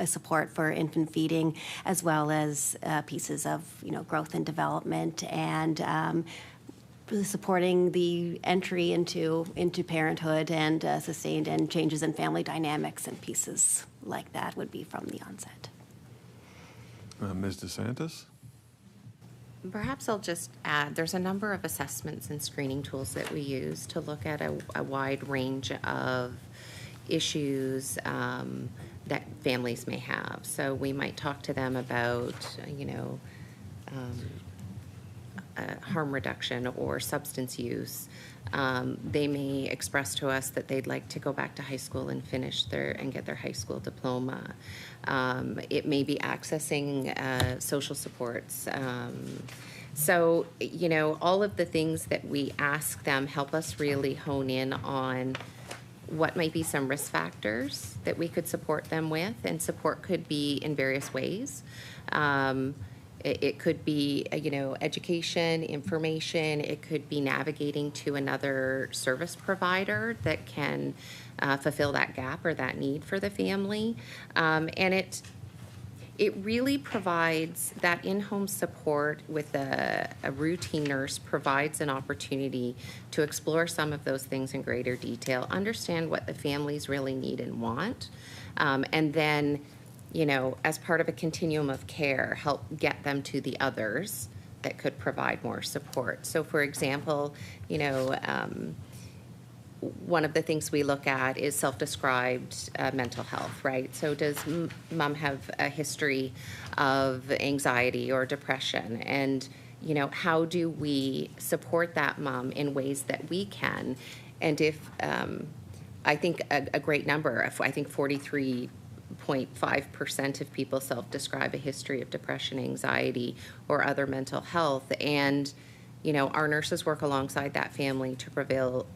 support for infant feeding, as well as pieces of growth and development and really supporting the entry into parenthood and sustained and changes in family dynamics and pieces like that would be from the onset. Ms. DeSantis? Perhaps I'll just add, there's a number of assessments and screening tools that we use to look at a wide range of issues that families may have. So we might talk to them about, harm reduction or substance use. They may express to us that they'd like to go back to high school and get their high school diploma. It may be accessing social supports. So, all of the things that we ask them help us really hone in on what might be some risk factors that we could support them with, and support could be in various ways. It could be, education, information. It could be navigating to another service provider that can fulfill that gap or that need for the family. And it really provides that in-home support with a routine nurse, provides an opportunity to explore some of those things in greater detail, understand what the families really need and want, and then as part of a continuum of care, help get them to the others that could provide more support. So, for example, one of the things we look at is self-described mental health, right? So does mom have a history of anxiety or depression? And, how do we support that mom in ways that we can? And if, I think a great number, I think 43.5% of people self-describe a history of depression, anxiety, or other mental health. And, our nurses work alongside that family to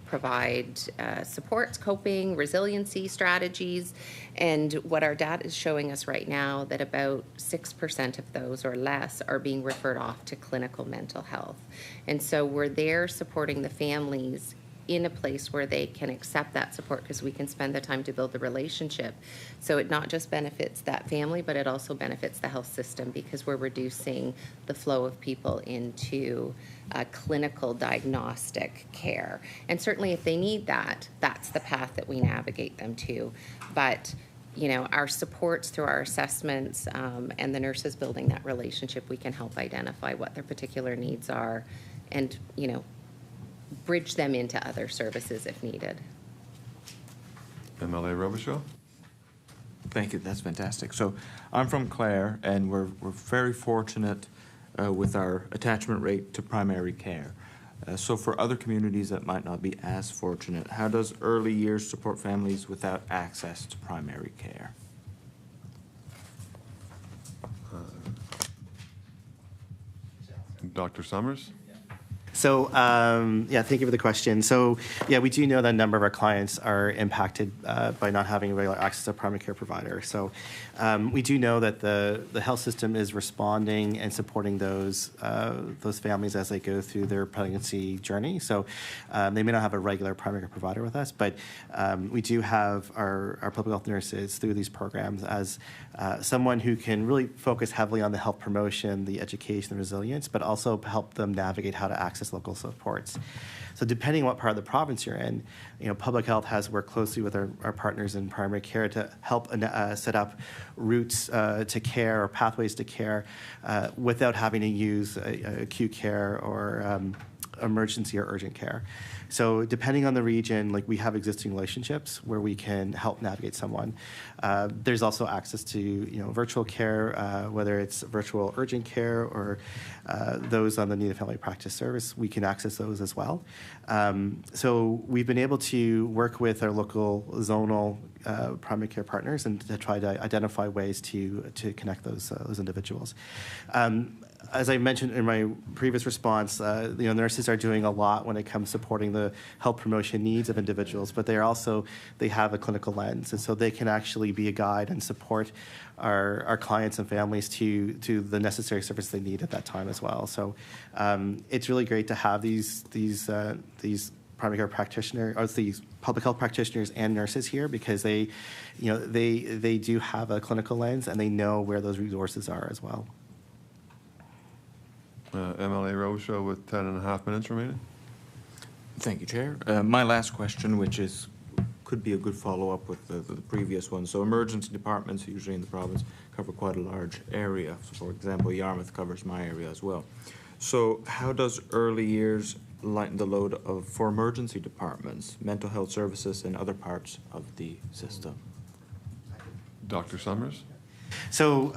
provide supports, coping, resiliency strategies. And what our data is showing us right now, that about 6% of those or less are being referred off to clinical mental health. And so we're there supporting the families in a place where they can accept that support, because we can spend the time to build the relationship. So it not just benefits that family, but it also benefits the health system, because we're reducing the flow of people into clinical diagnostic care. And certainly if they need that, that's the path that we navigate them to. But our supports through our assessments and the nurses building that relationship, we can help identify what their particular needs are and, bridge them into other services if needed. MLA Robichaud? Thank you. That's fantastic. So I'm from Clare, and we're very fortunate with our attachment rate to primary care. So for other communities that might not be as fortunate, how does early years support families without access to primary care? Dr. Sommers? So, yeah, thank you for the question. So, yeah, we do know that a number of our clients are impacted by not having regular access to a primary care provider. So, we do know that the health system is responding and supporting those families as they go through their pregnancy journey. So, they may not have a regular primary care provider with us, but we do have our public health nurses through these programs as someone who can really focus heavily on the health promotion, the education, the resilience, but also help them navigate how to access local supports. So depending on what part of the province you're in, public health has worked closely with our partners in primary care to help set up routes to care or pathways to care without having to use acute care or emergency or urgent care. So depending on the region, like we have existing relationships where we can help navigate someone. There's also access to virtual care, whether it's virtual urgent care or those on the Need a Family Practice Service. We can access those as well. So we've been able to work with our local zonal primary care partners and to try to identify ways to connect those individuals. As I mentioned in my previous response, nurses are doing a lot when it comes to supporting the health promotion needs of individuals, but they have a clinical lens, and so they can actually be a guide and support our clients and families to the necessary service they need at that time as well. So it's really great to have these primary care practitioners, or these public health practitioners and nurses here, because they do have a clinical lens and they know where those resources are as well. MLA Rocha with 10.5 minutes remaining. Thank you, Chair. My last question, which could be a good follow-up with the previous one. So emergency departments, usually in the province, cover quite a large area. So for example, Yarmouth covers my area as well. So how does early years lighten the load for emergency departments, mental health services, and other parts of the system? Dr. Sommers? So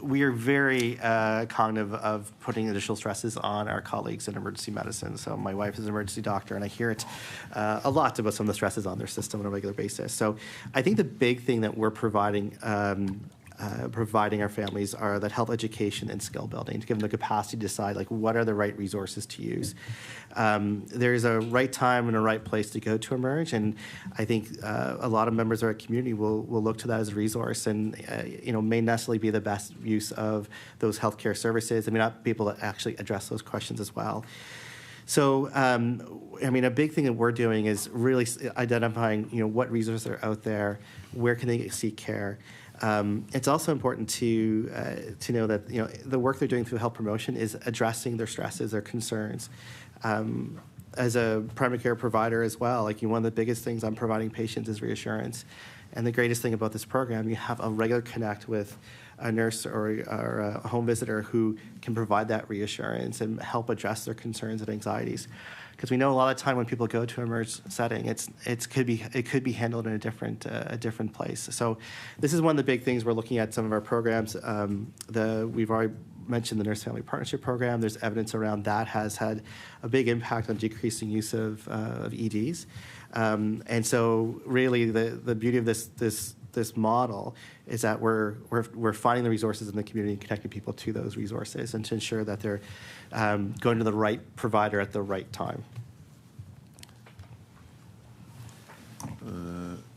we are very cognitive of putting additional stresses on our colleagues in emergency medicine. So my wife is an emergency doctor, and I hear it a lot about some of the stresses on their system on a regular basis. So I think the big thing that we're providing our families are that health education and skill building to give them the capacity to decide what are the right resources to use. There's a right time and a right place to go to emerge, and I think a lot of members of our community will look to that as a resource, and may necessarily be the best use of those healthcare services. They may not be able to actually address those questions as well. So, a big thing that we're doing is really identifying, what resources are out there, where can they seek care. It's also important to know that the work they're doing through health promotion is addressing their stresses, their concerns. As a primary care provider as well, one of the biggest things I'm providing patients is reassurance. And the greatest thing about this program, you have a regular connect with a nurse or a home visitor who can provide that reassurance and help address their concerns and anxieties. Because we know a lot of time when people go to a emergency setting, it could be handled in a different place. So this is one of the big things we're looking at some of our programs. We've already mentioned the Nurse Family Partnership Program. There's evidence around that has had a big impact on decreasing use of EDs. And so really the beauty of this model is that we're finding the resources in the community and connecting people to those resources, and to ensure that they're going to the right provider at the right time.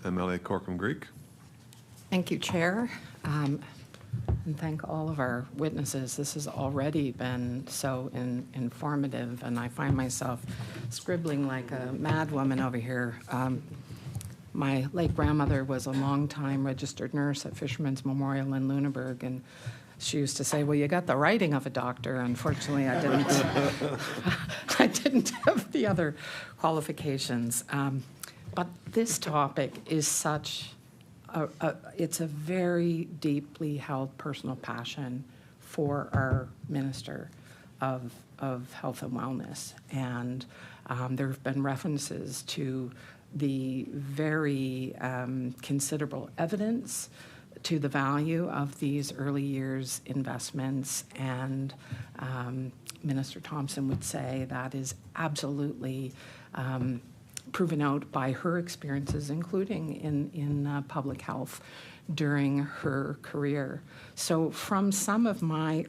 MLA Corcoran Greek. Thank you, Chair. And thank all of our witnesses. This has already been so informative, and I find myself scribbling like a mad woman over here. My late grandmother was a long-time registered nurse at Fisherman's Memorial in Lunenburg, and she used to say, well, you got the writing of a doctor. Unfortunately, I didn't. I didn't have the other qualifications. But this topic is such it's a very deeply held personal passion for our Minister of Health and Wellness. And there have been references to the very considerable evidence to the value of these early years investments, and Minister Thompson would say, that is absolutely proven out by her experiences, including in public health during her career. So from some of my,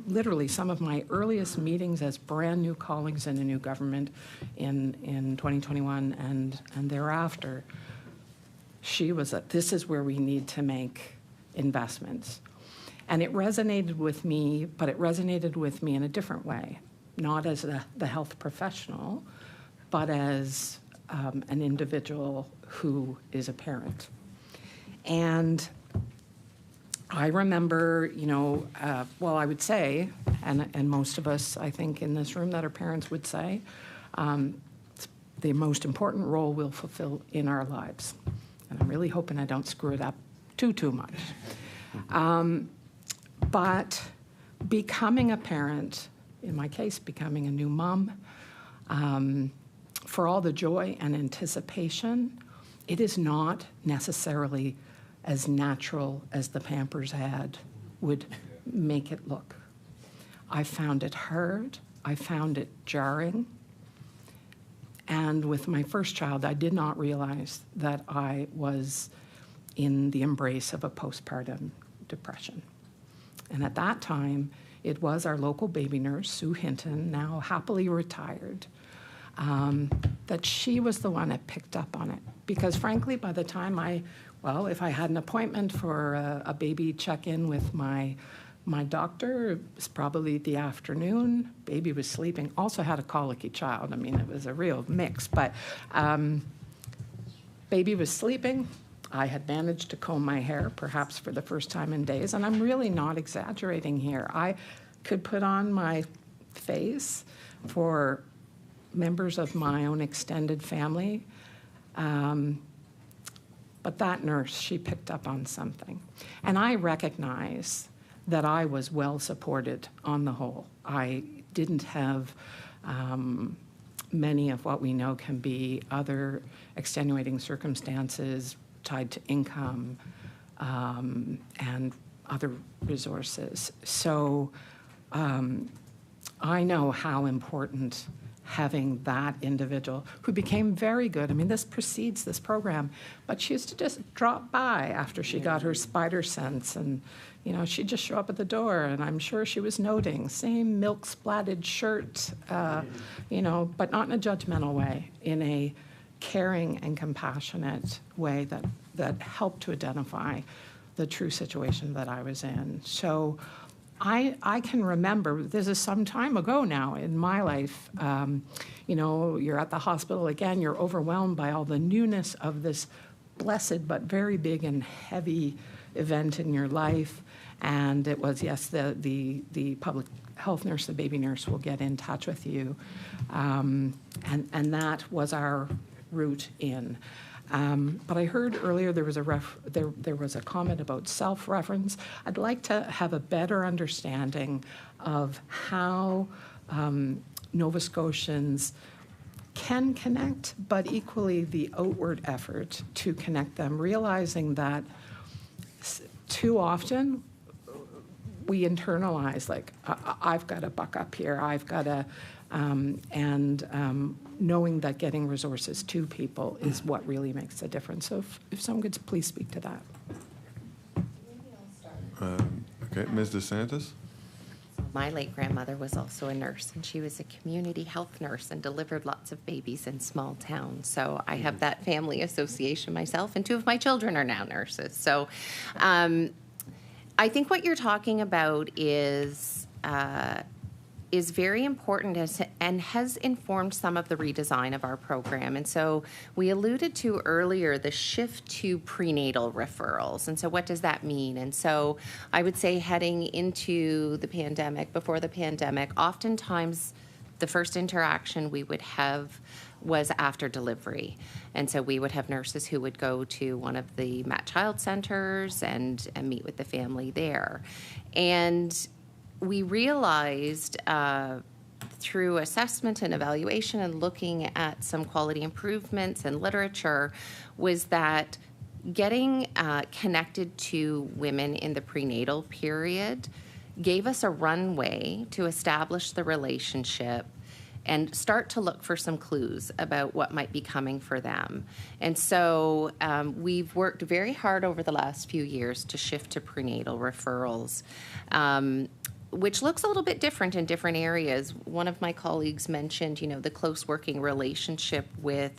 literally some of my earliest meetings as brand new colleagues in a new government in 2021 and thereafter, she was this is where we need to make investments. And it resonated with me, but it resonated with me in a different way, not as the health professional, but as an individual who is a parent. And I remember, well, I would say, and most of us, I think, in this room that are parents would say, the most important role we'll fulfill in our lives. And I'm really hoping I don't screw it up too much. But becoming a parent, in my case, becoming a new mom, for all the joy and anticipation, it is not necessarily as natural as the Pampers ad would make it look. I found it hard. I found it jarring. And with my first child, I did not realize that I was in the embrace of a postpartum depression. And at that time, it was our local baby nurse, Sue Hinton, now happily retired, that she was the one that picked up on it. Because frankly, by the time if I had an appointment for a baby check-in with my doctor, it was probably the afternoon. Baby was sleeping. Also had a colicky child. I mean, it was a real mix. But baby was sleeping. I had managed to comb my hair, perhaps for the first time in days. And I'm really not exaggerating here. I could put on my face for members of my own extended family. But that nurse, she picked up on something. And I recognize that I was well supported on the whole. I didn't have many of what we know can be other extenuating circumstances tied to income and other resources. So I know how important having that individual who became very good. I mean, this precedes this program, but she used to just drop by after she got her spider sense, and she'd just show up at the door, and I'm sure she was noting, same milk-splatted shirt, but not in a judgmental way, in a caring and compassionate way that helped to identify the true situation that I was in. So I can remember, this is some time ago now in my life, you're at the hospital again, you're overwhelmed by all the newness of this blessed but very big and heavy event in your life. And it was, yes, the public health nurse, the baby nurse will get in touch with you. And that was our route in. But I heard earlier there was a comment about self-reference. I'd like to have a better understanding of how Nova Scotians can connect, but equally the outward effort to connect them, realizing that too often we internalize, like, I've got to buck up here, I've got to, knowing that getting resources to people is what really makes a difference. So if someone could please speak to that. Okay, Ms. DeSantis? My late grandmother was also a nurse, and she was a community health nurse and delivered lots of babies in small towns. So I have that family association myself, and 2 of my children are now nurses. So I think what you're talking about is very important and has informed some of the redesign of our program. And so we alluded to earlier the shift to prenatal referrals. And so what does that mean? And so I would say heading into the pandemic, before the pandemic, oftentimes the first interaction we would have was after delivery. And so we would have nurses who would go to one of the Mat Child centers and meet with the family there. And we realized through assessment and evaluation and looking at some quality improvements and literature was that getting connected to women in the prenatal period gave us a runway to establish the relationship and start to look for some clues about what might be coming for them. And so we've worked very hard over the last few years to shift to prenatal referrals, which looks a little bit different in different areas. One of my colleagues mentioned, the close working relationship with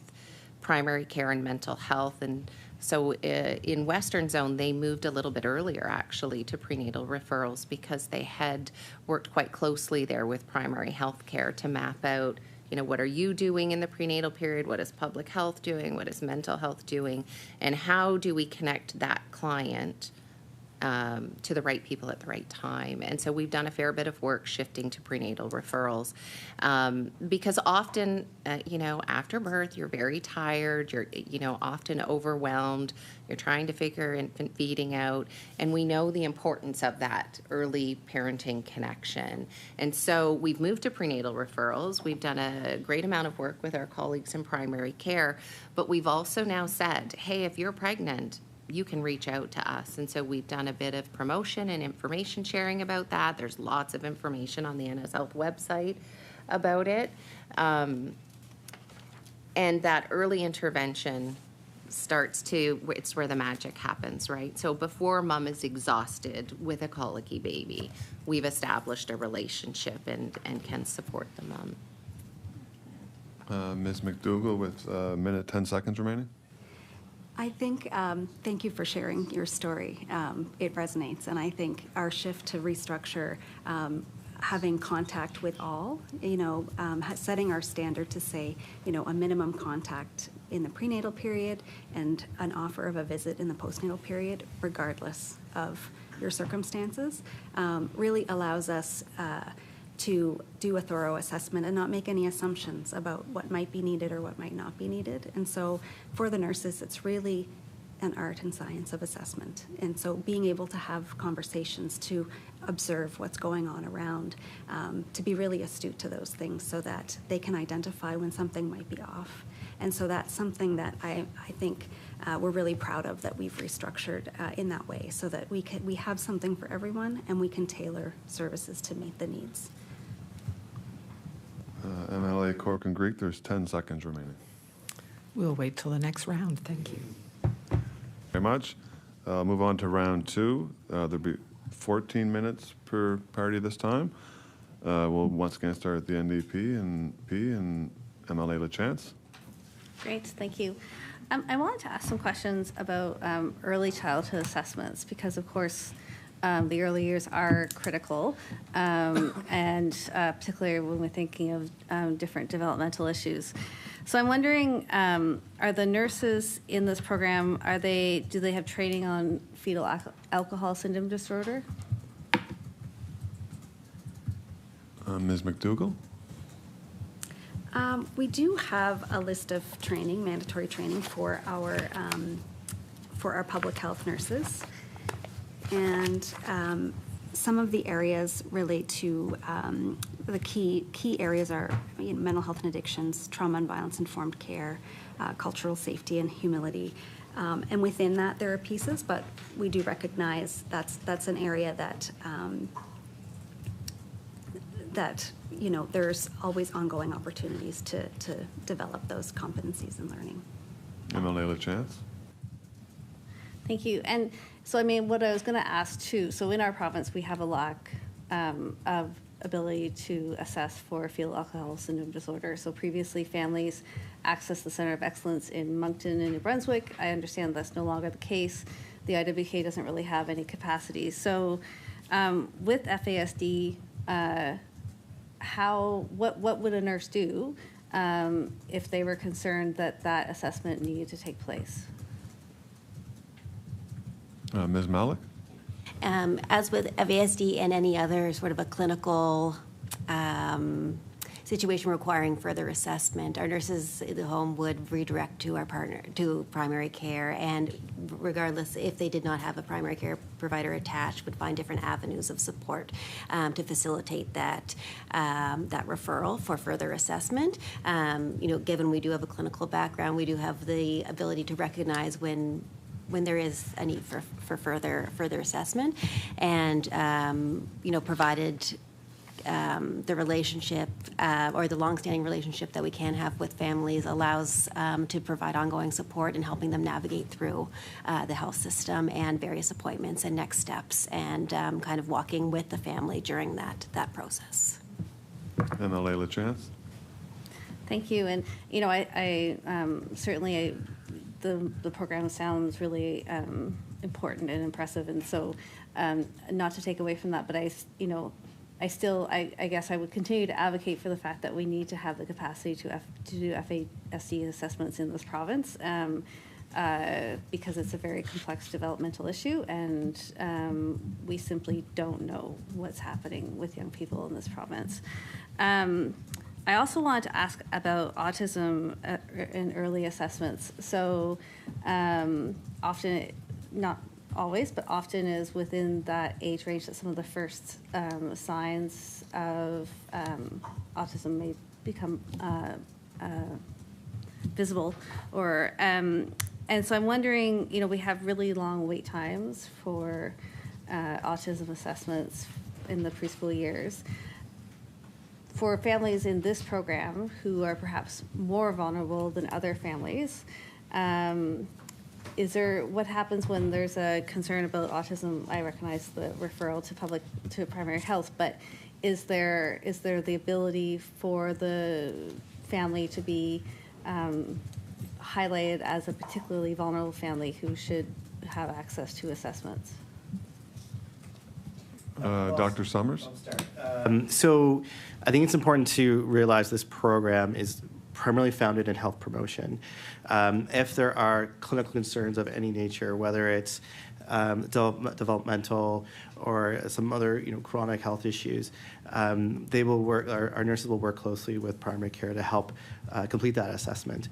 primary care and mental health. And so in Western Zone, they moved a little bit earlier, actually, to prenatal referrals because they had worked quite closely there with primary health care to map out, what are you doing in the prenatal period? What is public health doing? What is mental health doing? And how do we connect that client to the right people at the right time? And so we've done a fair bit of work shifting to prenatal referrals because often, after birth, you're very tired, you're, often overwhelmed, you're trying to figure infant feeding out, and we know the importance of that early parenting connection. And so we've moved to prenatal referrals. We've done a great amount of work with our colleagues in primary care, but we've also now said, hey, if you're pregnant, you can reach out to us. And so we've done a bit of promotion and information sharing about that. There's lots of information on the NS Health website about it. And that early intervention it's where the magic happens, right? So before mom is exhausted with a colicky baby, we've established a relationship and can support the mom. Ms. MacDougall with a minute, 10 seconds remaining. I think, thank you for sharing your story. It resonates, and I think our shift to restructure, having contact with all, setting our standard to say, a minimum contact in the prenatal period and an offer of a visit in the postnatal period, regardless of your circumstances, really allows us to do a thorough assessment and not make any assumptions about what might be needed or what might not be needed. And so for the nurses, it's really an art and science of assessment. And so being able to have conversations, to observe what's going on around, to be really astute to those things so that they can identify when something might be off. And so that's something that I think we're really proud of, that we've restructured in that way so that we have something for everyone and we can tailor services to meet the needs. MLA Cork and Greek, there's 10 seconds remaining. We'll wait till the next round. Thank you. Very much. Move on to round two. There'll be 14 minutes per party this time. We'll once again start at the NDP and P and MLA LaChance. Great, thank you. I wanted to ask some questions about early childhood assessments because, of course, the early years are critical, and particularly when we're thinking of different developmental issues. So I'm wondering, are the nurses in this program, do they have training on fetal alcohol syndrome disorder? Ms. MacDougall? We do have a list of training, mandatory training for our public health nurses. And some of the areas relate to the key areas are mental health and addictions, trauma and violence-informed care, cultural safety and humility. And within that, there are pieces, but we do recognize that's an area that there's always ongoing opportunities to develop those competencies in learning. MLA LaChance? Thank you. And so, what I was going to ask too, so in our province, we have a lack of ability to assess for fetal alcohol syndrome disorder. So previously, families accessed the Center of Excellence in Moncton in New Brunswick. I understand that's no longer the case. The IWK doesn't really have any capacity. So with FASD, what would a nurse do if they were concerned that assessment needed to take place? Ms. Malec? As with FASD and any other sort of a clinical situation requiring further assessment, our nurses in the home would redirect to primary care, and regardless if they did not have a primary care provider attached, would find different avenues of support to facilitate that referral for further assessment. Given we do have a clinical background, we do have the ability to recognize when when there is a need for further assessment, and provided the relationship or the longstanding relationship that we can have with families allows to provide ongoing support in helping them navigate through the health system and various appointments and next steps, and kind of walking with the family during that process. MLA LaChance. Thank you. And, I certainly, the program sounds really important and impressive. And so not to take away from that, but I guess I would continue to advocate for the fact that we need to have the capacity to do FASD assessments in this province because it's a very complex developmental issue, and we simply don't know what's happening with young people in this province. I also wanted to ask about autism in early assessments. So often, not always, but often is within that age range that some of the first signs of autism may become visible. Or and so I'm wondering, we have really long wait times for autism assessments in the preschool years. For families in this program who are perhaps more vulnerable than other families, what happens when there's a concern about autism? I recognize the referral to primary health, but is there the ability for the family to be highlighted as a particularly vulnerable family who should have access to assessments? Dr. Sommers? So I think it's important to realize this program is primarily founded in health promotion. If there are clinical concerns of any nature, whether it's developmental or some other chronic health issues, they will work. Our nurses will work closely with primary care to help complete that assessment.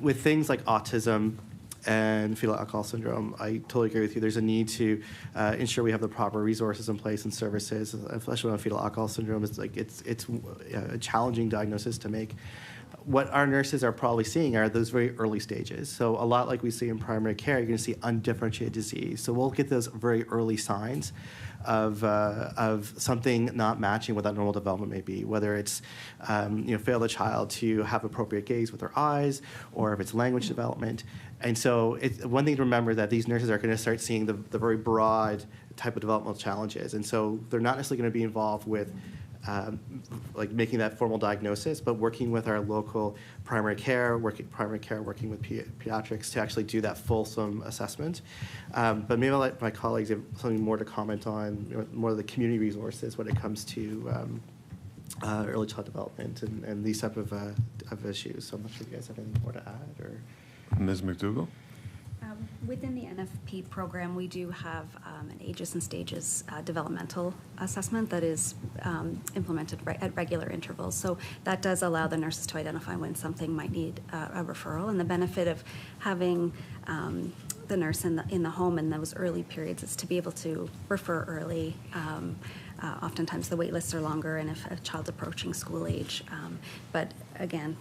With things like autism and fetal alcohol syndrome, I totally agree with you. There's a need to ensure we have the proper resources in place and services, especially on fetal alcohol syndrome. It's a challenging diagnosis to make. What our nurses are probably seeing are those very early stages. So a lot like we see in primary care, you're going to see undifferentiated disease. So we'll get those very early signs of something not matching what that normal development may be, whether it's fail the child to have appropriate gaze with their eyes, or if it's language development. And so it's one thing to remember that these nurses are going to start seeing the very broad type of developmental challenges. And so they're not necessarily going to be involved with making that formal diagnosis, but working with our local primary care, working with pediatrics to actually do that fulsome assessment. But maybe I'll let my colleagues have something more to comment on, more of the community resources when it comes to early child development and these type of issues. So I'm not sure if you guys have anything more to add. Or Ms. MacDougall? Within the NFP program, we do have an ages and stages developmental assessment that is implemented at regular intervals. So that does allow the nurses to identify when something might need a referral. And the benefit of having the nurse in the home in those early periods is to be able to refer early. Oftentimes the wait lists are longer, and if a child's approaching school age. But again,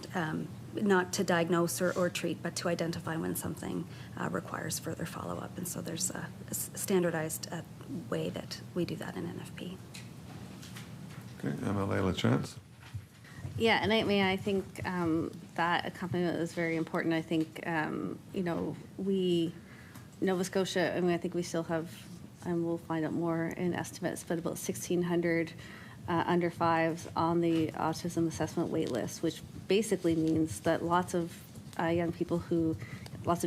not to diagnose or treat, but to identify when something requires further follow-up. And so there's a standardized way that we do that in NFP. Okay, MLA LaChance? Yeah, and I think that accompaniment is very important. I think, Nova Scotia, I think we still have, and we'll find out more in estimates, but about 1,600 under fives on the autism assessment wait list, which basically means that lots of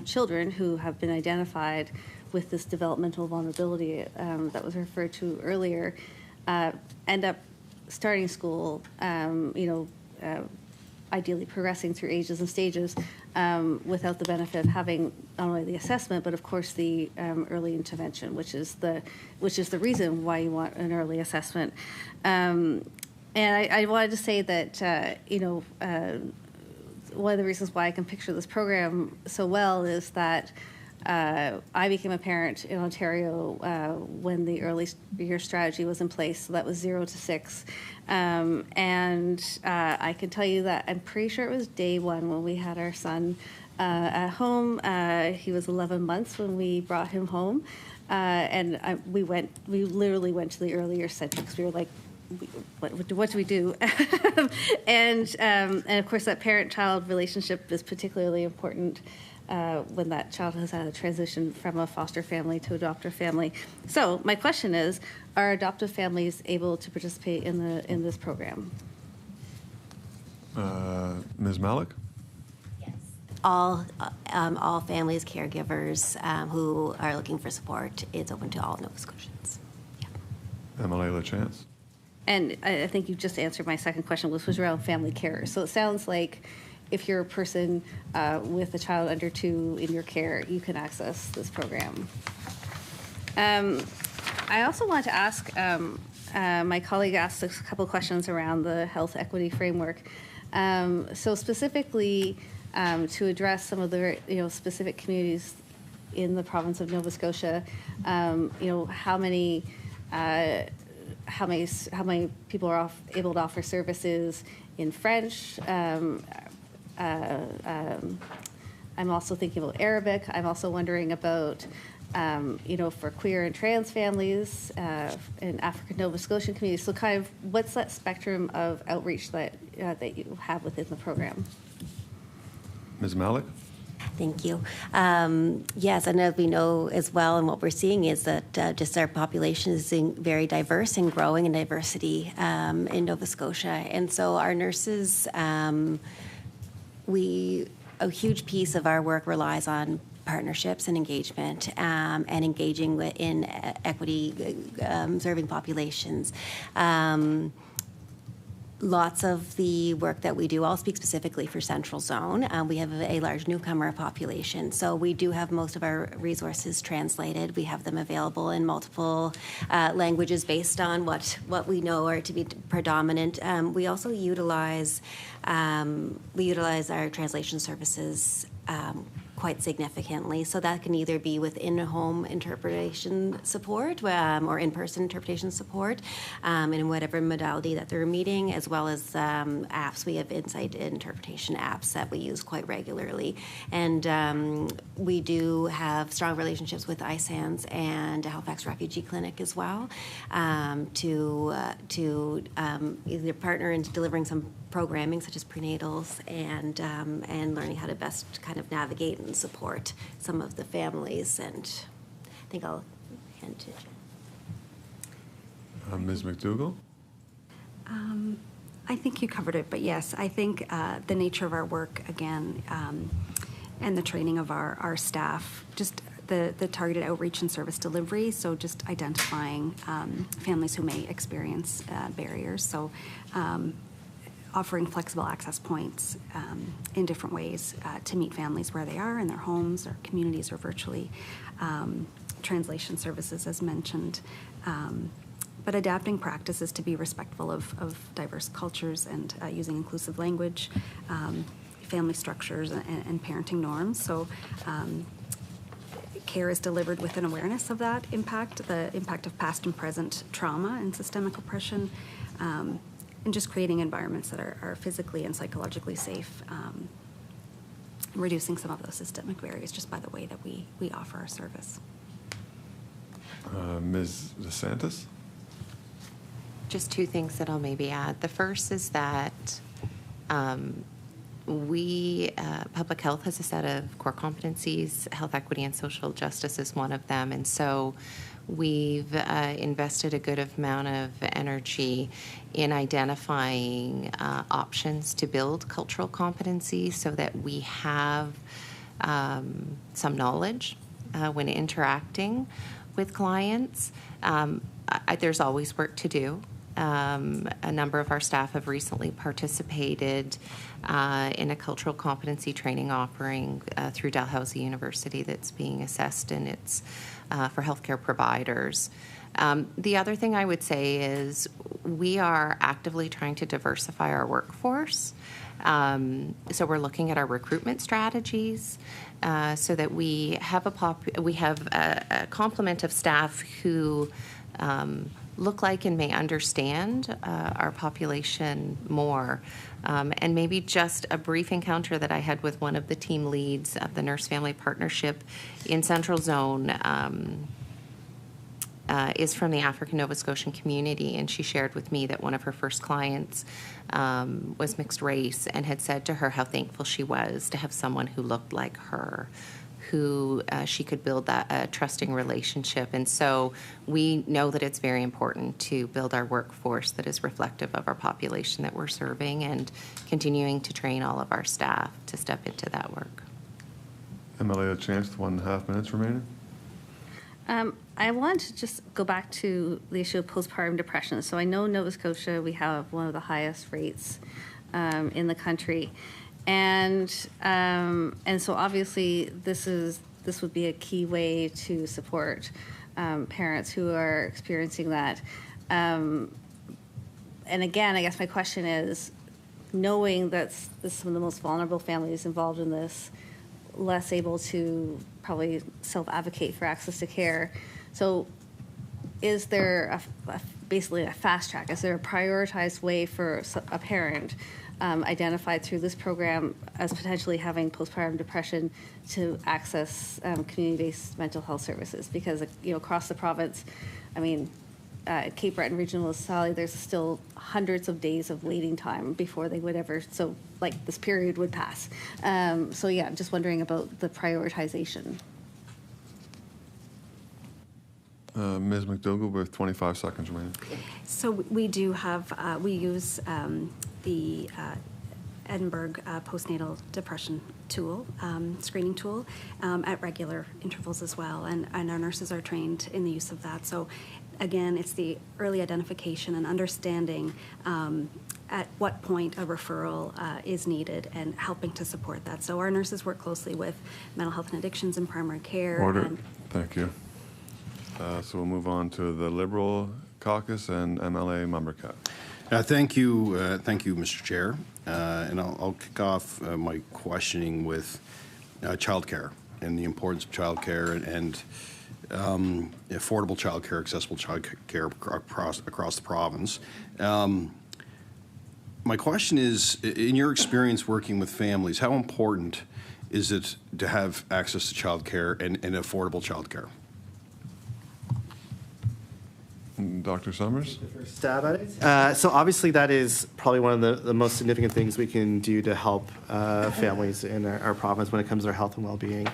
children who have been identified with this developmental vulnerability that was referred to earlier end up starting school, ideally progressing through ages and stages without the benefit of having not only the assessment, but of course the early intervention, which is the reason why you want an early assessment. And I wanted to say that one of the reasons why I can picture this program so well is that I became a parent in Ontario when the early year strategy was in place, so that was 0 to 6. And I can tell you that I'm pretty sure it was day one when we had our son at home. He was 11 months when we brought him home. We literally went to the earlier center because we were like, what do we do? and of course, that parent-child relationship is particularly important when that child has had a transition from a foster family to adoptive family. So my question is, are adoptive families able to participate in this program? Ms. Malec? All families, caregivers who are looking for support, it's open to all Nova Scotians. MLA LaChance? And I think you just answered my second question, which was around family care. So it sounds like if you're a person with a child under 2 in your care, you can access this program. I also want to ask, my colleague asked a couple questions around the health equity framework. So specifically, to address some of the specific communities in the province of Nova Scotia, how many people are able to offer services in French. I'm also thinking about Arabic. I'm also wondering about, for queer and trans families in African Nova Scotian communities. So kind of what's that spectrum of outreach that you have within the program? Ms. Malec? Thank you. Yes, and as we know as well, and what we're seeing is that just our population is very diverse and growing in diversity in Nova Scotia. And so our nurses, a huge piece of our work relies on partnerships and engagement and engaging in equity serving populations. Lots of the work that we do, I'll speak specifically for Central Zone. We have a large newcomer population, so we do have most of our resources translated. We have them available in multiple languages based on what we know are to be predominant. We also utilize our translation services quite significantly. So that can either be with in-home interpretation support or in-person interpretation support in whatever modality that they're meeting, as well as apps. We have insight interpretation apps that we use quite regularly. And we do have strong relationships with ISANS and Halifax Refugee Clinic as well to either partner in delivering some programming such as prenatals and learning how to best kind of navigate and support some of the families. And I think I'll hand to Jen. Ms. MacDougall? I think you covered it, but yes, I think the nature of our work, again, and the training of our staff, just the targeted outreach and service delivery, so just identifying families who may experience barriers. So offering flexible access points in different ways to meet families where they are in their homes or communities or virtually. Translation services, as mentioned. But adapting practices to be respectful of diverse cultures and using inclusive language, family structures, and parenting norms. So care is delivered with an awareness of that impact, the impact of past and present trauma and systemic oppression, and just creating environments that are physically and psychologically safe, reducing some of those systemic barriers just by the way that we offer our service. Ms. DeSantis? Just 2 things that I'll maybe add. The first is that public health has a set of core competencies. Health equity and social justice is one of them. And so we've invested a good amount of energy in identifying options to build cultural competencies so that we have some knowledge when interacting with clients. There's always work to do. A number of our staff have recently participated in a cultural competency training offering through Dalhousie University that's being assessed, and it's for healthcare providers. The other thing I would say is we are actively trying to diversify our workforce. So we're looking at our recruitment strategies so that we have a complement of staff who look like and may understand our population more. And maybe just a brief encounter that I had with one of the team leads of the Nurse Family Partnership in Central Zone is from the African Nova Scotian community, and she shared with me that one of her first clients was mixed race and had said to her how thankful she was to have someone who looked like her, who she could build that trusting relationship. And so we know that it's very important to build our workforce that is reflective of our population that we're serving, and continuing to train all of our staff to step into that work. MLA, a chance, 1.5 minutes remaining. I want to just go back to the issue of postpartum depression. So I know Nova Scotia, we have one of the highest rates in the country. And so obviously this would be a key way to support parents who are experiencing that. And again, I guess my question is, knowing that this is some of the most vulnerable families involved in this, less able to probably self-advocate for access to care. So is there basically a fast track? Is there a prioritized way for a parent identified through this program as potentially having postpartum depression to access community-based mental health services? Because, across the province, Cape Breton Regional Municipality, there's still hundreds of days of waiting time before they would ever, this period would pass. I'm just wondering about the prioritization. Ms. MacDougall with 25 seconds remaining. So we do have, we use the Edinburgh postnatal depression tool, screening tool, at regular intervals as well. And our nurses are trained in the use of that. So again, it's the early identification and understanding at what point a referral is needed and helping to support that. So our nurses work closely with mental health and addictions in primary care. Order. Thank you. So we'll move on to the Liberal Caucus and MLA Mumbercat. Thank you, Mr. Chair. And I'll kick off my questioning with childcare and the importance of childcare and affordable childcare, accessible childcare across the province. My question is, in your experience working with families, how important is it to have access to childcare and affordable childcare? Dr. Sommers? First stab at it. So obviously that is probably one of the most significant things we can do to help families in our province when it comes to their health and well-being.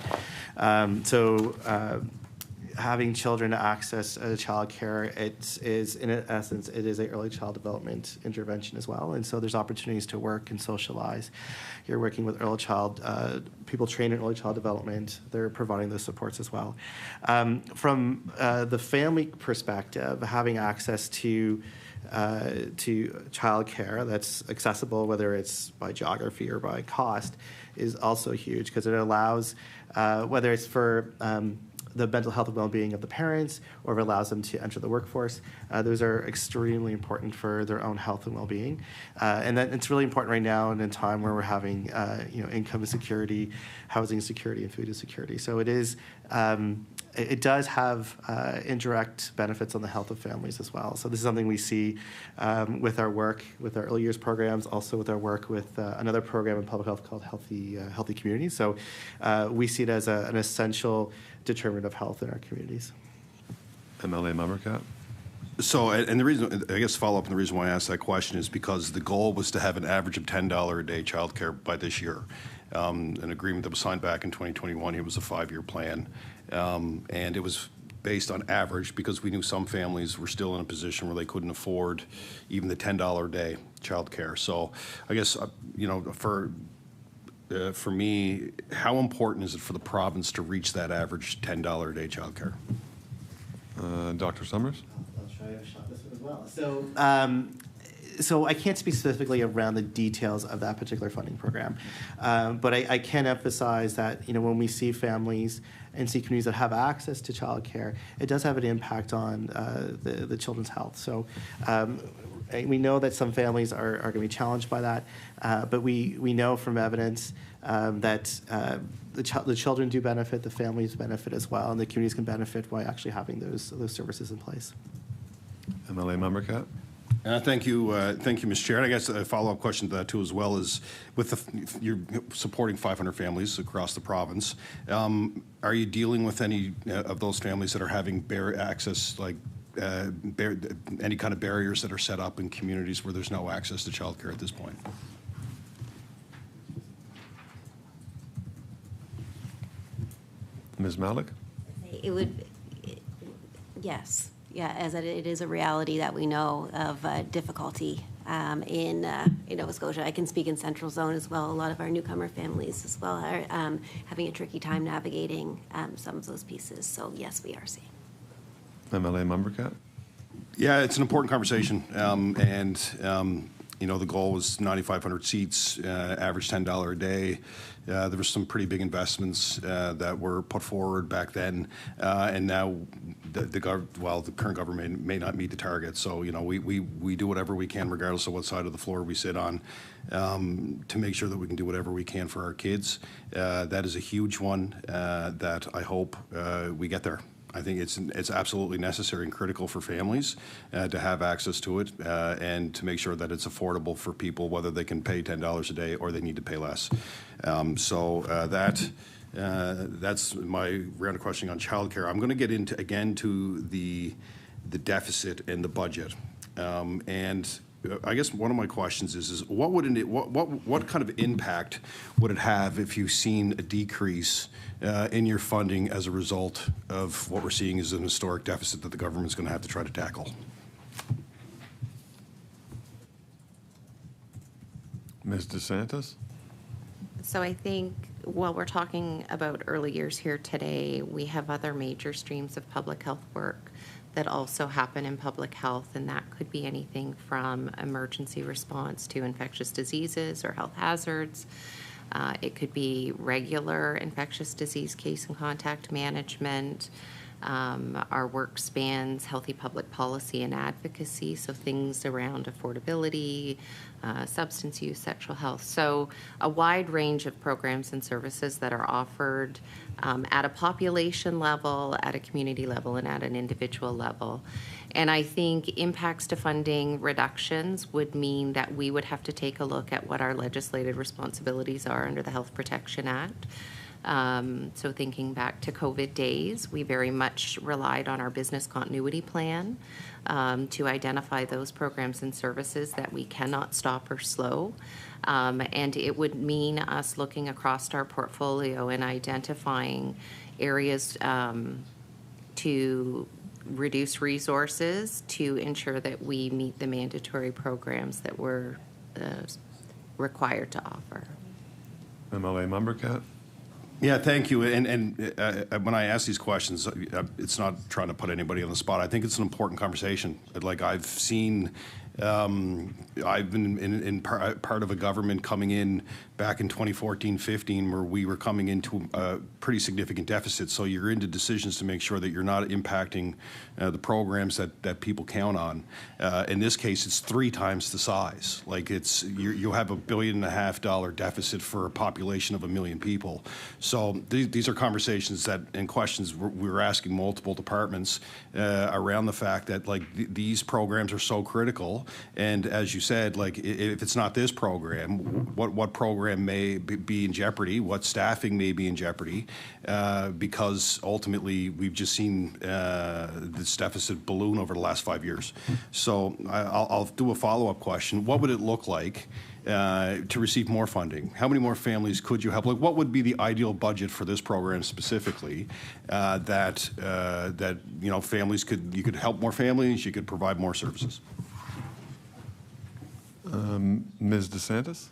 Having children access child care, it is, in essence, it is an early child development intervention as well. And so there's opportunities to work and socialize. You're working with early child, people trained in early child development. They're providing those supports as well. From the family perspective, having access to childcare that's accessible, whether it's by geography or by cost, is also huge, because it allows, whether it's for the mental health and well-being of the parents, or if it allows them to enter the workforce. Those are extremely important for their own health and well-being. And that it's really important right now in a time where we're having income insecurity, housing insecurity, and food insecurity. So it is, it does have indirect benefits on the health of families as well. So this is something we see with our work, with our early years programs, also with our work with another program in public health called Healthy Communities. So we see it as an essential determinant of health in our communities. MLA Mumbercat? So, and the reason, I guess, follow up on the reason why I asked that question is because the goal was to have an average of $10 a day childcare by this year. An agreement that was signed back in 2021. It was a 5-year plan. And it was based on average because we knew some families were still in a position where they couldn't afford even the $10 a day childcare. So I guess, for me, how important is it for the province to reach that average $10 a day childcare? Dr. Sommers? I'll try a shot this one as well. So I can't speak specifically around the details of that particular funding program, but I can emphasize that when we see families and see communities that have access to childcare, it does have an impact on the children's health. So we know that some families are going to be challenged by that, but we know from evidence that the children do benefit, the families benefit as well, and the communities can benefit by actually having those services in place. MLA Member Cat. Thank you, Mr. Chair. And I guess a follow-up question to that too, as well, is with you're supporting 500 families across the province. Are you dealing with any of those families that are having access, like any kind of barriers that are set up in communities where there's no access to childcare at this point? Ms. Malec. It would, yes. Yeah, as it is a reality that we know of difficulty in Nova Scotia. I can speak in Central Zone as well. A lot of our newcomer families as well are having a tricky time navigating some of those pieces. So yes, we are seeing. MLA Member Cat. Yeah, it's an important conversation, the goal was 9,500 seats, average $10 a day. There were some pretty big investments that were put forward back then, and now the current government may not meet the target. So we do whatever we can, regardless of what side of the floor we sit on, to make sure that we can do whatever we can for our kids. That is a huge one that I hope we get there. I think it's absolutely necessary and critical for families to have access to it and to make sure that it's affordable for people, whether they can pay $10 a day or they need to pay less. That's my round of questioning on childcare. I'm going to get into to the deficit and the budget, and I guess one of my questions is what kind of impact would it have if you've seen a decrease in your funding as a result of what we're seeing as an historic deficit that the government's going to have to try to tackle? Ms. DeSantis. So I think while we're talking about early years here today, we have other major streams of public health work that also happen in public health, and that could be anything from emergency response to infectious diseases or health hazards. It could be regular infectious disease case and contact management. Our work spans healthy public policy and advocacy, so things around affordability, substance use, sexual health. So a wide range of programs and services that are offered at a population level, at a community level, and at an individual level. And I think impacts to funding reductions would mean that we would have to take a look at what our legislated responsibilities are under the Health Protection Act. So thinking back to COVID days, we very much relied on our business continuity plan to identify those programs and services that we cannot stop or slow. And it would mean us looking across our portfolio and identifying areas to reduce resources to ensure that we meet the mandatory programs that we're required to offer. MLA Member Cat. Yeah, thank you. And when I ask these questions, it's not trying to put anybody on the spot. I think it's an important conversation. Like I've seen, I've been in part of a government coming in back in 2014-15 where we were coming into a pretty significant deficit. So you're into decisions to make sure that you're not impacting the programs that people count on. In this case, it's 3 times the size. Like you'll have $1.5 billion deficit for a population of 1 million people. So these are conversations and questions we were asking multiple departments around the fact that these programs are so critical. And as you said, if it's not this program, what program may be in jeopardy? What staffing may be in jeopardy? Because ultimately, we've just seen this deficit balloon over the last 5 years. So I'll do a follow-up question. What would it look like to receive more funding? How many more families could you help? What would be the ideal budget for this program specifically? That families you could help more families, you could provide more services. Ms. DeSantis.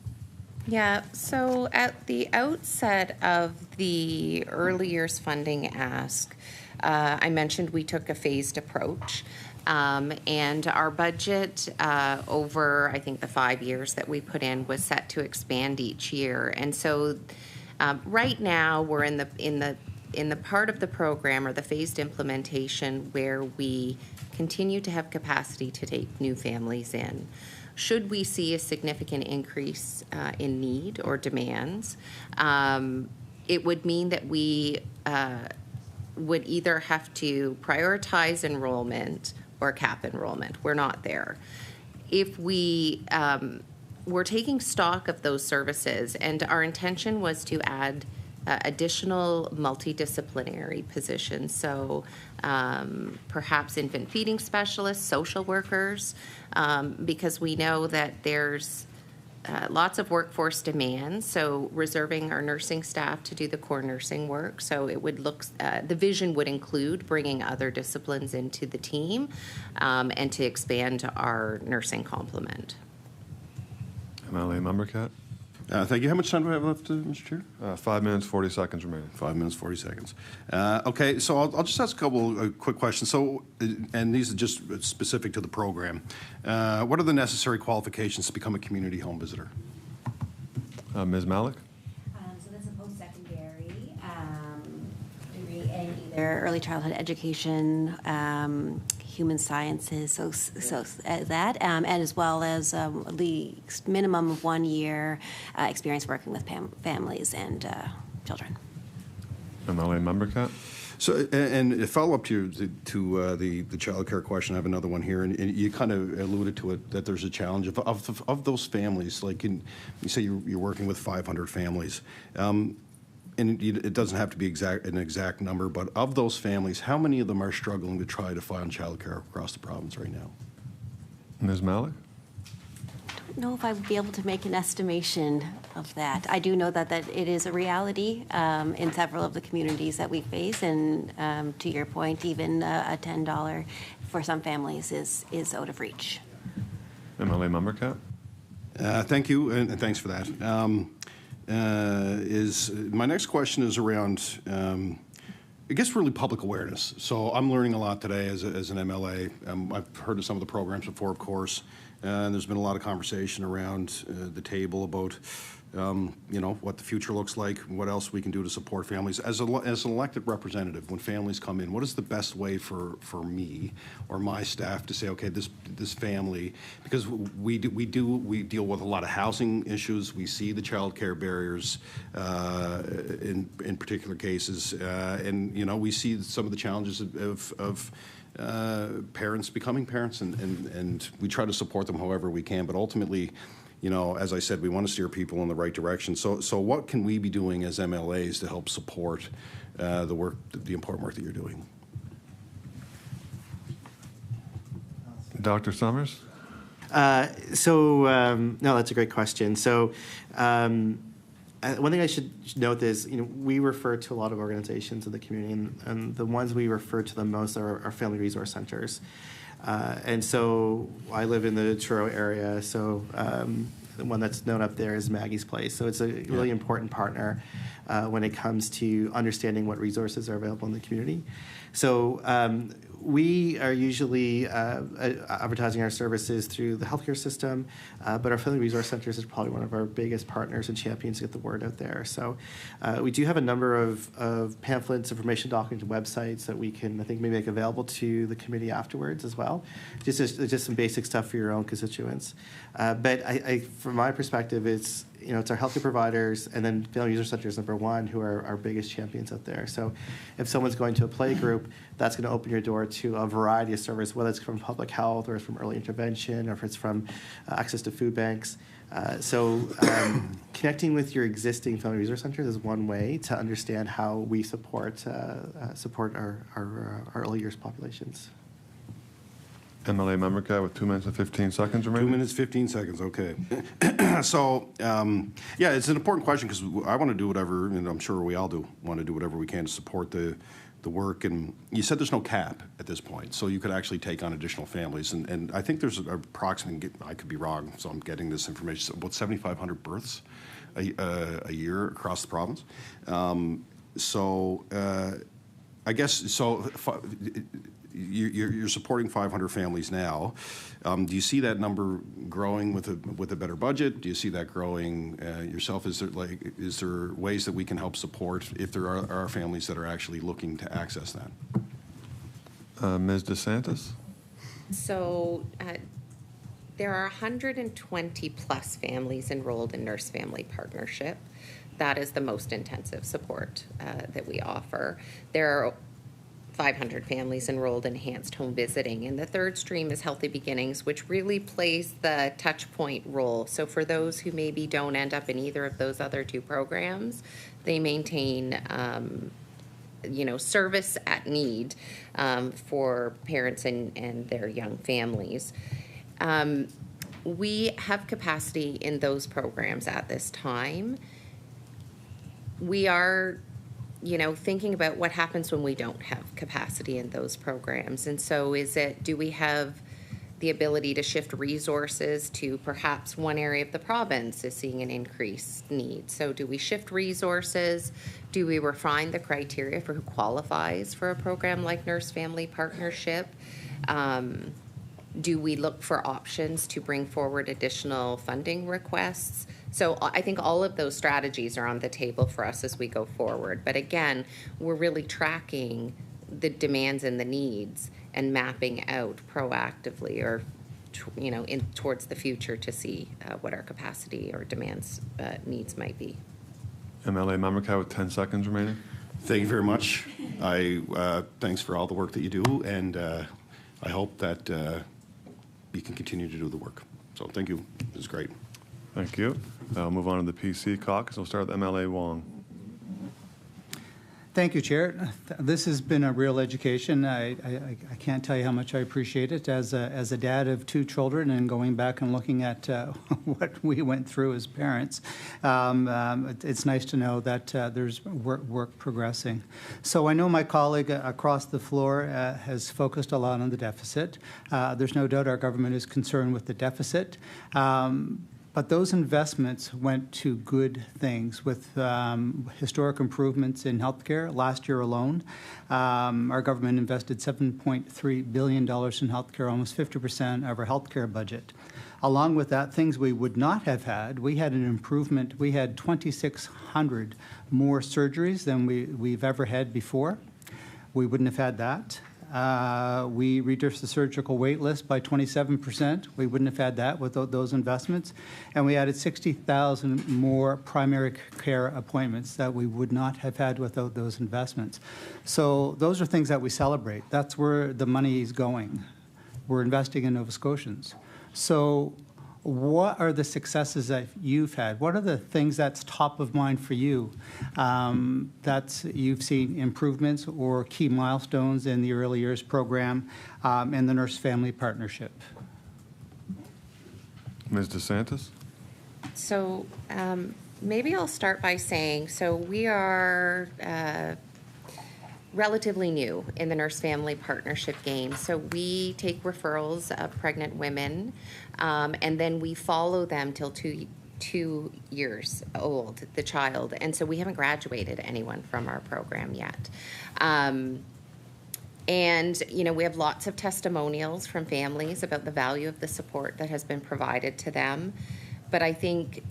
Yeah, so at the outset of the early years funding ask, I mentioned we took a phased approach. And our budget over, I think, the 5 years that we put in was set to expand each year. And so right now we're in the part of the program or the phased implementation where we continue to have capacity to take new families in. Should we see a significant increase in need or demands, it would mean that we would either have to prioritize enrollment or cap enrollment. We're not there. If we're taking stock of those services, and our intention was to add additional multidisciplinary positions. So perhaps infant feeding specialists, social workers, because we know that there's lots of workforce demand. So reserving our nursing staff to do the core nursing work. So it would look, the vision would include bringing other disciplines into the team and to expand our nursing complement. MLA Member Cat. Thank you. How much time do we have left, Mr. Chair? 5 minutes, 40 seconds remaining. 5 minutes, 40 seconds. Okay, so I'll just ask a couple quick questions. So, and these are just specific to the program. What are the necessary qualifications to become a community home visitor? Ms. Malec. So that's a post-secondary degree in either early childhood education, human sciences, so that, and as well as the minimum of 1 year experience working with families and children. MLA Member Cat. So, and a follow-up to the child care question, I have another one here, and you kind of alluded to it, that there's a challenge of those families, like you say you're working with 500 families, and it doesn't have to be an exact number, but of those families, how many of them are struggling to try to find child care across the province right now? Ms. Malec. I don't know if I would be able to make an estimation of that. I do know that it is a reality in several of the communities that we face, and to your point, even a $10 for some families is out of reach. MLA Member Cat. Thank you, and thanks for that. My next question is around, I guess, really public awareness. So I'm learning a lot today as an MLA. I've heard of some of the programs before, of course, and there's been a lot of conversation around the table about what the future looks like, what else we can do to support families. As an elected representative, when families come in, what is the best way for me or my staff to say, okay, this family, because we deal with a lot of housing issues, we see the child care barriers in particular cases, and we see some of the challenges of parents becoming parents, and we try to support them however we can, but ultimately, as I said, we want to steer people in the right direction. So what can we be doing as MLAs to help support the important work that you're doing? Dr. Sommers. No, that's a great question. So one thing I should note is, we refer to a lot of organizations in the community, and the ones we refer to the most are family resource centers. And so I live in the Truro area, so the one that's known up there is Maggie's Place. So it's a really important partner when it comes to understanding what resources are available in the community. So we are usually advertising our services through the healthcare system, but our family resource centers is probably one of our biggest partners and champions to get the word out there. So we do have a number of pamphlets, information documents, websites that we can, I think, maybe make available to the committee afterwards as well. Just some basic stuff for your own constituents. But from my perspective, it's our healthcare providers and then family user centers, number one, who are our biggest champions out there. So if someone's going to a play group, that's going to open your door to a variety of services, whether it's from public health or it's from early intervention or if it's from access to food banks. Connecting with your existing family resource centers is one way to understand how we support our early years populations. MLA Member Cat with 2 minutes and 15 seconds remaining. 2 minutes, 15 seconds, okay. So, it's an important question because I want to do whatever, and I'm sure we all want to do whatever we can to support the work. And you said there's no cap at this point, so you could actually take on additional families. And I think there's approximately, I could be wrong, so I'm getting this information, about 7,500 births a year across the province. I guess, you're supporting 500 families now. Do you see that number growing with a better budget? Do you see that growing yourself? Is there ways that we can help support if there are families that are actually looking to access that? Ms. DeSantis. So there are 120 plus families enrolled in Nurse Family Partnership. That is the most intensive support that we offer. There are 500 families enrolled in enhanced home visiting. And the third stream is Healthy Beginnings, which really plays the touch point role. So for those who maybe don't end up in either of those other two programs, they maintain service at need for parents and their young families. We have capacity in those programs at this time. We are thinking about what happens when we don't have capacity in those programs. And so do we have the ability to shift resources to perhaps one area of the province is seeing an increased need? So do we shift resources? Do we refine the criteria for who qualifies for a program like Nurse-Family Partnership? Do we look for options to bring forward additional funding requests? So I think all of those strategies are on the table for us as we go forward. But again, we're really tracking the demands and the needs and mapping out proactively or towards the future to see what our capacity or demands needs might be. MLA Mamaka with 10 seconds remaining. Thank you very much. Thanks for all the work that you do, and I hope that you can continue to do the work. So thank you. This is great. Thank you. I'll move on to the PC caucus. We'll start with MLA Wong. Thank you, Chair. This has been a real education. I can't tell you how much I appreciate it as a dad of two children and going back and looking at what we went through as parents. It's nice to know that there's work progressing. So I know my colleague across the floor has focused a lot on the deficit. There's no doubt our government is concerned with the deficit. But those investments went to good things with historic improvements in healthcare. Last year alone, our government invested $7.3 billion in healthcare, almost 50% of our healthcare budget. Along with that, things we would not have had, we had an improvement. We had 2,600 more surgeries than we've ever had before. We wouldn't have had that. We reduced the surgical wait list by 27%. We wouldn't have had that without those investments. And we added 60,000 more primary care appointments that we would not have had without those investments. So those are things that we celebrate. That's where the money is going. We're investing in Nova Scotians. So what are the successes that you've had? What are the things that's top of mind for you that you've seen improvements or key milestones in the early years program and the Nurse-Family Partnership? Ms. DeSantis? So maybe I'll start by saying, so we are relatively new in the Nurse-Family Partnership game. So we take referrals of pregnant women, and then we follow them till 2 years old, the child. And so we haven't graduated anyone from our program yet. And, we have lots of testimonials from families about the value of the support that has been provided to them. But I think,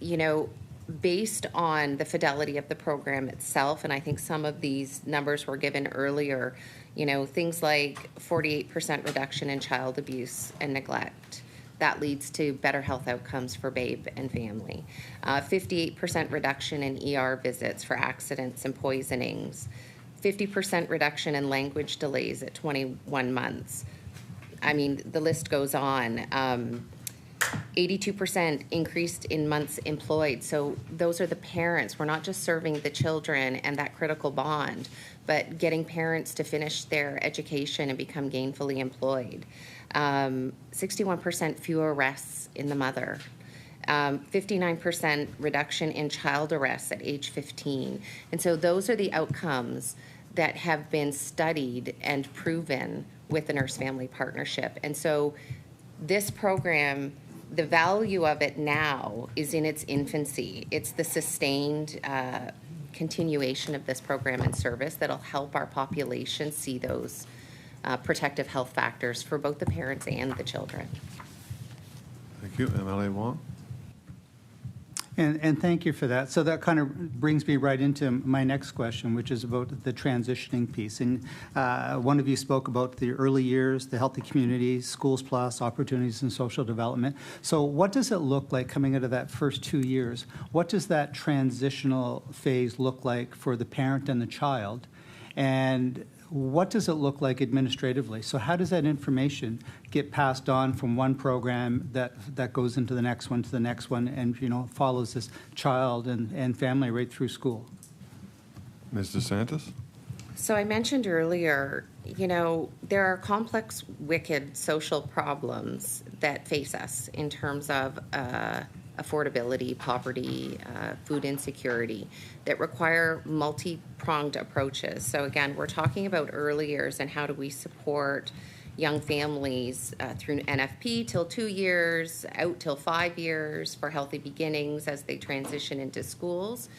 based on the fidelity of the program itself, and I think some of these numbers were given earlier, things like 48% reduction in child abuse and neglect. That leads to better health outcomes for babe and family. 58% reduction in ER visits for accidents and poisonings. 50% reduction in language delays at 21 months. I mean, the list goes on. 82% increased in months employed. So those are the parents. We're not just serving the children and that critical bond, but getting parents to finish their education and become gainfully employed. 61% fewer arrests in the mother. 59% reduction in child arrests at age 15. And so those are the outcomes that have been studied and proven with the Nurse-Family Partnership. And so this program, the value of it now is in its infancy. It's the sustained continuation of this program and service that'll help our population see those protective health factors for both the parents and the children. Thank you. MLA Wong? And thank you for that. So that kind of brings me right into my next question, which is about the transitioning piece. And one of you spoke about the early years, the healthy communities, Schools Plus, opportunities in social development. So what does it look like coming out of that first 2 years? What does that transitional phase look like for the parent and the child? And what does it look like administratively? So how does that information get passed on from one program that goes into the next one to the next one and, follows this child and family right through school? Ms. DeSantis? So I mentioned earlier, there are complex, wicked social problems that face us in terms of affordability, poverty, food insecurity that require multi-pronged approaches. So again, we're talking about early years and how do we support young families through NFP till 2 years, out till 5 years for healthy beginnings as they transition into schools.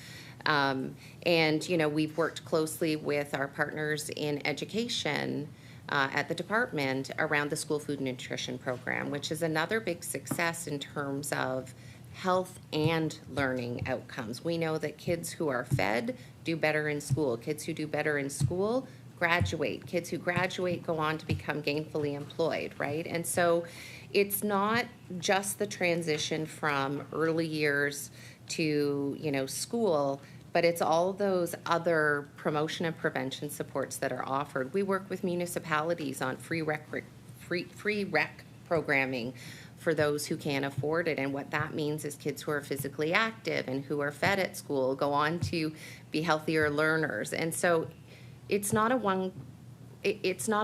We've worked closely with our partners in education at the department around the school food and nutrition program, which is another big success in terms of health and learning outcomes. We know that kids who are fed do better in school. Kids who do better in school graduate. Kids who graduate go on to become gainfully employed, right? And so it's not just the transition from early years to, school, but it's all those other promotion and prevention supports that are offered. We work with municipalities on free rec programming for those who can't afford it. And what that means is kids who are physically active and who are fed at school go on to be healthier learners. And so it's not a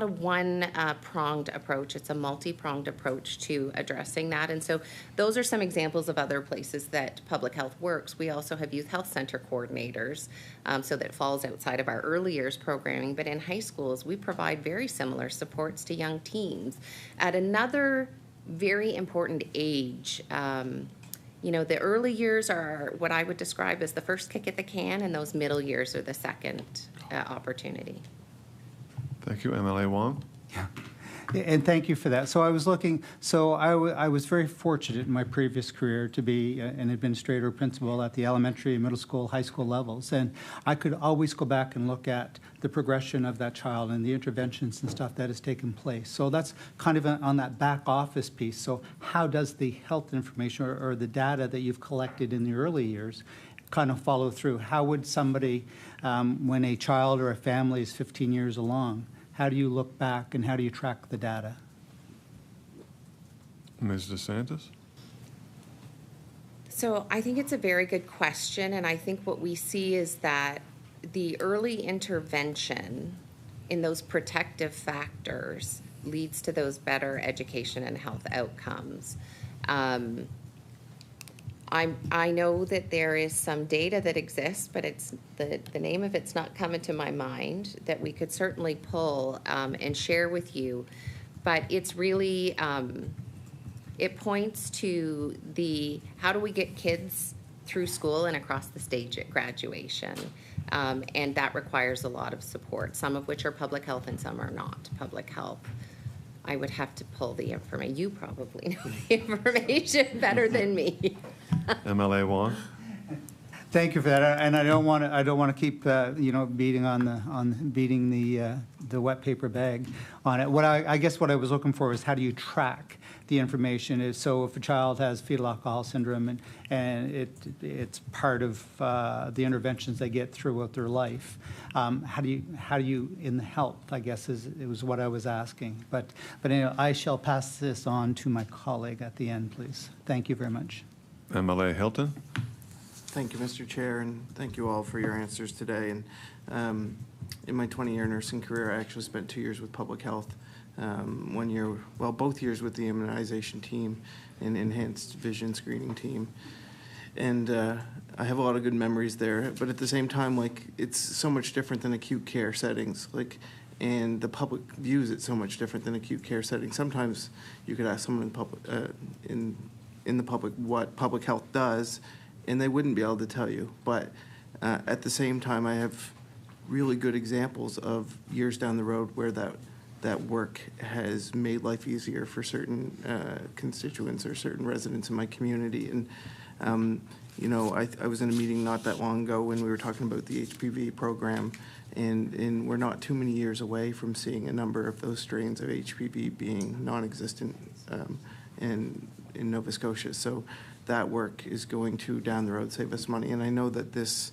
one-pronged approach. It's a multi-pronged approach to addressing that. And so those are some examples of other places that public health works. We also have youth health center coordinators, so that falls outside of our early years programming. But in high schools, we provide very similar supports to young teens. At another very important age, the early years are what I would describe as the first kick at the can, and those middle years are the second opportunity. Thank you. MLA Wong? Yeah. And thank you for that. So I was looking, I was very fortunate in my previous career to be an administrator or principal at the elementary, middle school, high school levels. And I could always go back and look at the progression of that child and the interventions and stuff that has taken place. So that's kind of on that back office piece. So how does the health information or the data that you've collected in the early years kind of follow through? How would somebody, when a child or a family is 15 years along, how do you look back and how do you track the data? Ms. DeSantis? So I think it's a very good question, and I think what we see is that the early intervention in those protective factors leads to those better education and health outcomes. I know that there is some data that exists, but it's the name of it's not coming to my mind, that we could certainly pull and share with you. But it's really, it points to how do we get kids through school and across the stage at graduation. And that requires a lot of support, some of which are public health and some are not public health. I would have to pull the information. You probably know the information better than me. MLA Wong? Thank you for that, and I don't want to keep beating the wet paper bag on it. I guess what I was looking for is how do you track the information? So if a child has fetal alcohol syndrome and it's part of the interventions they get throughout their life, how do you in the health? I guess it was what I was asking. But anyway, I shall pass this on to my colleague at the end, please. Thank you very much. MLA Hilton? Thank you, Mr. Chair, and thank you all for your answers today. And in my 20-year nursing career, I actually spent 2 years with public health, 1 year, both years with the immunization team and enhanced vision screening team. And I have a lot of good memories there, but at the same time, it's so much different than acute care settings. And the public views it so much different than acute care settings. Sometimes you could ask someone in the public what public health does, and they wouldn't be able to tell you. But at the same time, I have really good examples of years down the road where that work has made life easier for certain constituents or certain residents in my community. And I was in a meeting not that long ago when we were talking about the HPV program, and we're not too many years away from seeing a number of those strains of HPV being non-existent in Nova Scotia. So that work is going to, down the road, save us money. And I know that this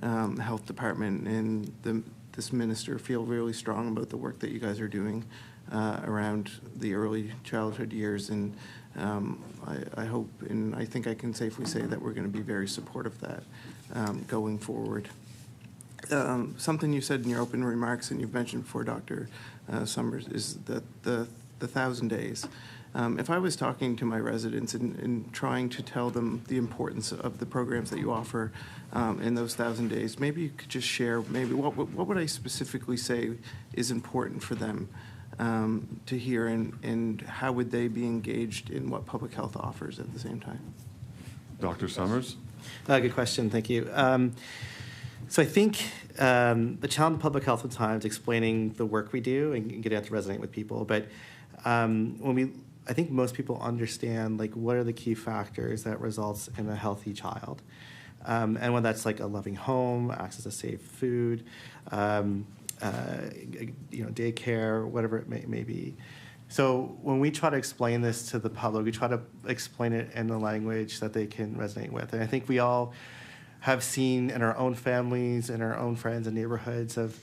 health department and this minister feel really strong about the work that you guys are doing around the early childhood years, and I hope, and I think I can safely say that we're going to be very supportive of that going forward. Something you said in your opening remarks, and you've mentioned before, Dr. Sommers, is that the 1,000 days. If I was talking to my residents and trying to tell them the importance of the programs that you offer in those 1,000 days, maybe you could just share, maybe what would I specifically say is important for them to hear, and how would they be engaged in what public health offers at the same time? Dr. Sommers? Good question, thank you. So I think the challenge of public health at times explaining the work we do and getting out to resonate with people, but I think most people understand like what are the key factors that results in a healthy child, and whether that's like a loving home, access to safe food, daycare, whatever it may be. So when we try to explain this to the public, we try to explain it in the language that they can resonate with, and I think we all have seen in our own families and our own friends and neighborhoods of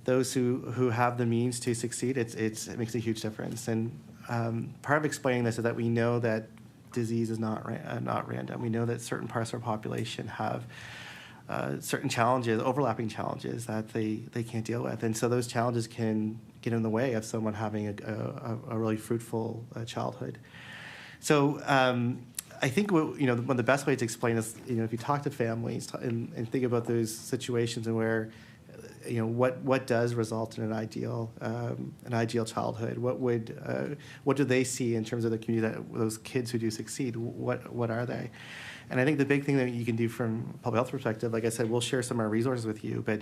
those who have the means to succeed. It makes a huge difference. And part of explaining this is that we know that disease is not random. We know that certain parts of our population have certain challenges, overlapping challenges that they can't deal with. And so those challenges can get in the way of someone having a really fruitful childhood. So I think one of the best ways to explain is, if you talk to families and think about those situations and where, what does result in an ideal childhood? What do they see in terms of the community that those kids who do succeed? What are they? And I think the big thing that you can do from a public health perspective, like I said, we'll share some of our resources with you, but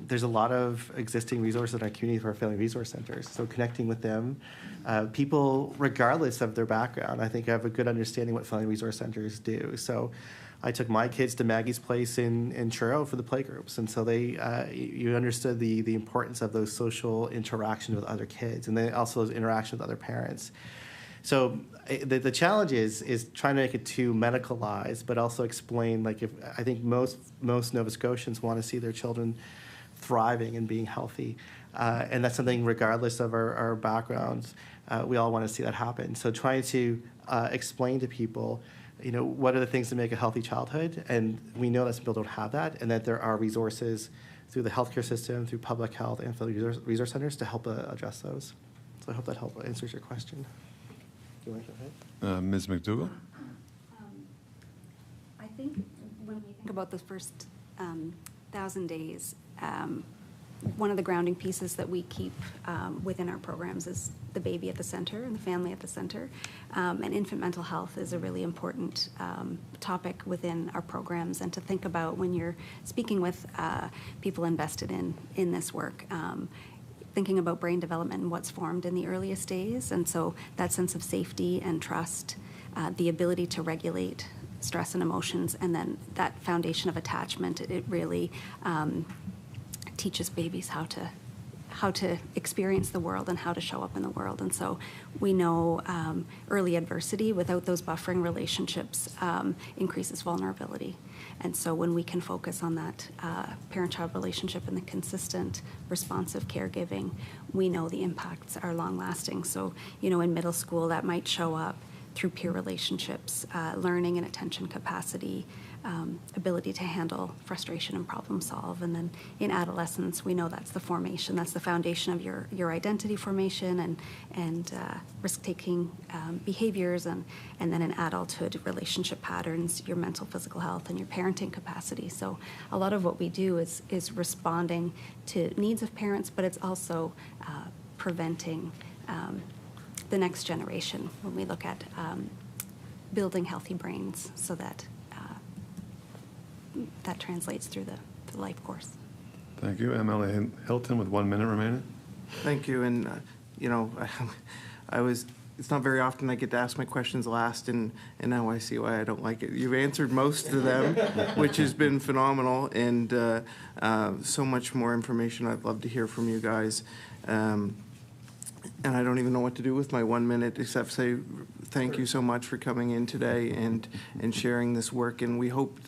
there's a lot of existing resources in our community for our family resource centers. So connecting with them, people, regardless of their background, I think have a good understanding what family resource centers do. So I took my kids to Maggie's Place in Truro for the playgroups, and so you understood the importance of those social interactions with other kids, and then also those interactions with other parents. So the challenge is trying to make it too medicalized, but also explain, I think most Nova Scotians want to see their children thriving and being healthy, and that's something regardless of our backgrounds, we all want to see that happen. So trying to explain to people, what are the things that make a healthy childhood, and we know that some people don't have that, and that there are resources through the healthcare system, through public health, and through resource centers to help address those. So I hope that answers your question. Do you want to go ahead? Ms. MacDougall? I think when we think about the first 1,000 days, one of the grounding pieces that we keep within our programs is the baby at the center and the family at the center. And infant mental health is a really important topic within our programs, and to think about when you're speaking with people invested in this work. Thinking about brain development and what's formed in the earliest days, and so that sense of safety and trust, the ability to regulate stress and emotions, and then that foundation of attachment, it really teaches babies how to experience the world and how to show up in the world. And so we know early adversity without those buffering relationships increases vulnerability. And so when we can focus on that parent-child relationship and the consistent, responsive caregiving, we know the impacts are long-lasting. So, in middle school, that might show up through peer relationships, learning and attention capacity, ability to handle frustration and problem solve. And then in adolescence, we know that's the formation, that's the foundation of your identity formation and risk-taking behaviors, and then in adulthood, relationship patterns, your mental, physical health, and your parenting capacity. So a lot of what we do is responding to needs of parents, but it's also preventing the next generation when we look at building healthy brains, so that that translates through the life course. Thank you. MLA Hilton with 1 minute remaining. Thank you. And, it's not very often I get to ask my questions last, and now I see why I don't like it. You've answered most of them, which has been phenomenal, and so much more information I'd love to hear from you guys. And I don't even know what to do with my 1 minute except say thank you so much for coming in today and sharing this work. And we hope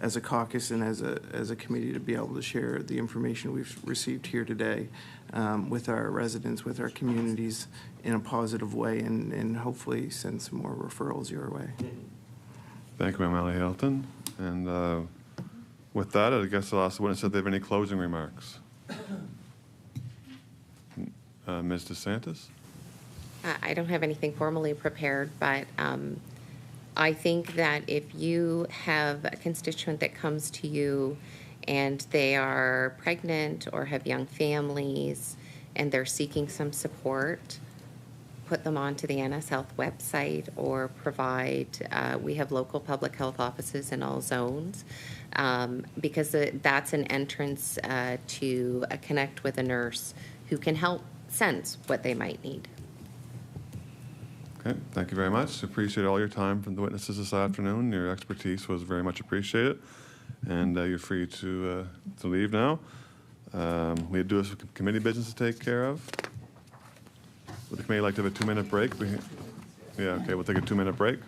as a caucus and as a committee to be able to share the information we've received here today with our residents, with our communities in a positive way, and hopefully send some more referrals your way. Thank you, MLA Hilton. And with that, I guess I'll ask the witness if they have any closing remarks. Ms. DeSantis? I don't have anything formally prepared, but I think that if you have a constituent that comes to you and they are pregnant or have young families and they're seeking some support, put them onto the NS Health website or provide, we have local public health offices in all zones, because that's an entrance to connect with a nurse who can help sense what they might need. Okay, thank you very much. Appreciate all your time from the witnesses this afternoon. Your expertise was very much appreciated, and you're free to leave now. We do have some committee business to take care of. Would the committee like to have a 2-minute break? Yeah, okay, we'll take a 2-minute break.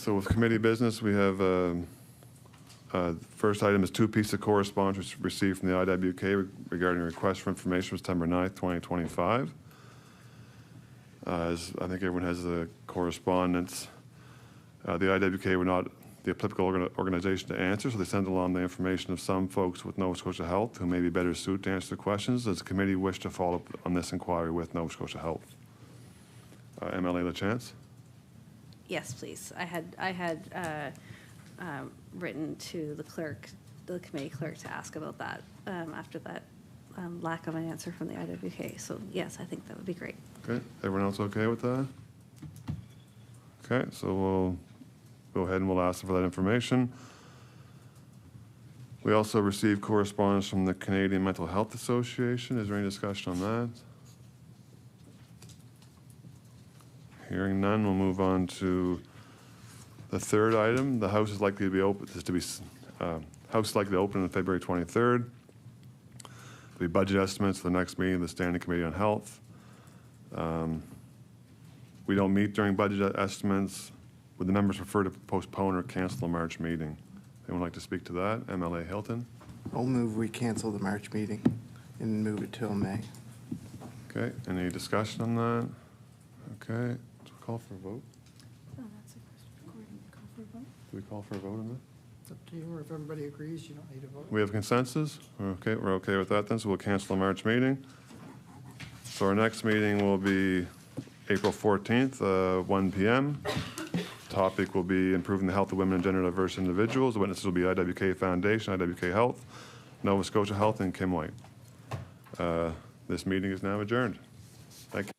So with committee business, we have, first item is 2 pieces of correspondence received from the IWK regarding a request for information September 9th, 2025. As I think everyone has the correspondence, the IWK were not the applicable organization to answer, so they sent along the information of some folks with Nova Scotia Health who may be better suited to answer the questions. Does the committee wish to follow up on this inquiry with Nova Scotia Health? MLA LaChance? Yes, please. I had written to the clerk, the committee clerk, to ask about that after that lack of an answer from the IWK. So yes, I think that would be great. Okay, everyone else okay with that? Okay, so we'll go ahead and we'll ask them for that information. We also received correspondence from the Canadian Mental Health Association. Is there any discussion on that? Hearing none, we'll move on to the third item. The House is likely to be open, House is likely to open on February 23rd. There'll be budget estimates for the next meeting of the Standing Committee on Health. We don't meet during budget estimates. Would the members prefer to postpone or cancel the March meeting? Anyone like to speak to that? MLA Hilton? I'll move we cancel the March meeting and move it till May. Okay, any discussion on that? Okay, call for a vote? Oh, that's a question recording. Call for a vote? Do we call for a vote on that? It's up to you, or if everybody agrees, you don't need a vote. We have consensus? Okay, we're okay with that then, so we'll cancel the March meeting. So our next meeting will be April 14th, 1 p.m. Topic will be improving the health of women and gender diverse individuals. The witnesses will be IWK Foundation, IWK Health, Nova Scotia Health, and Kim White. This meeting is now adjourned. Thank you.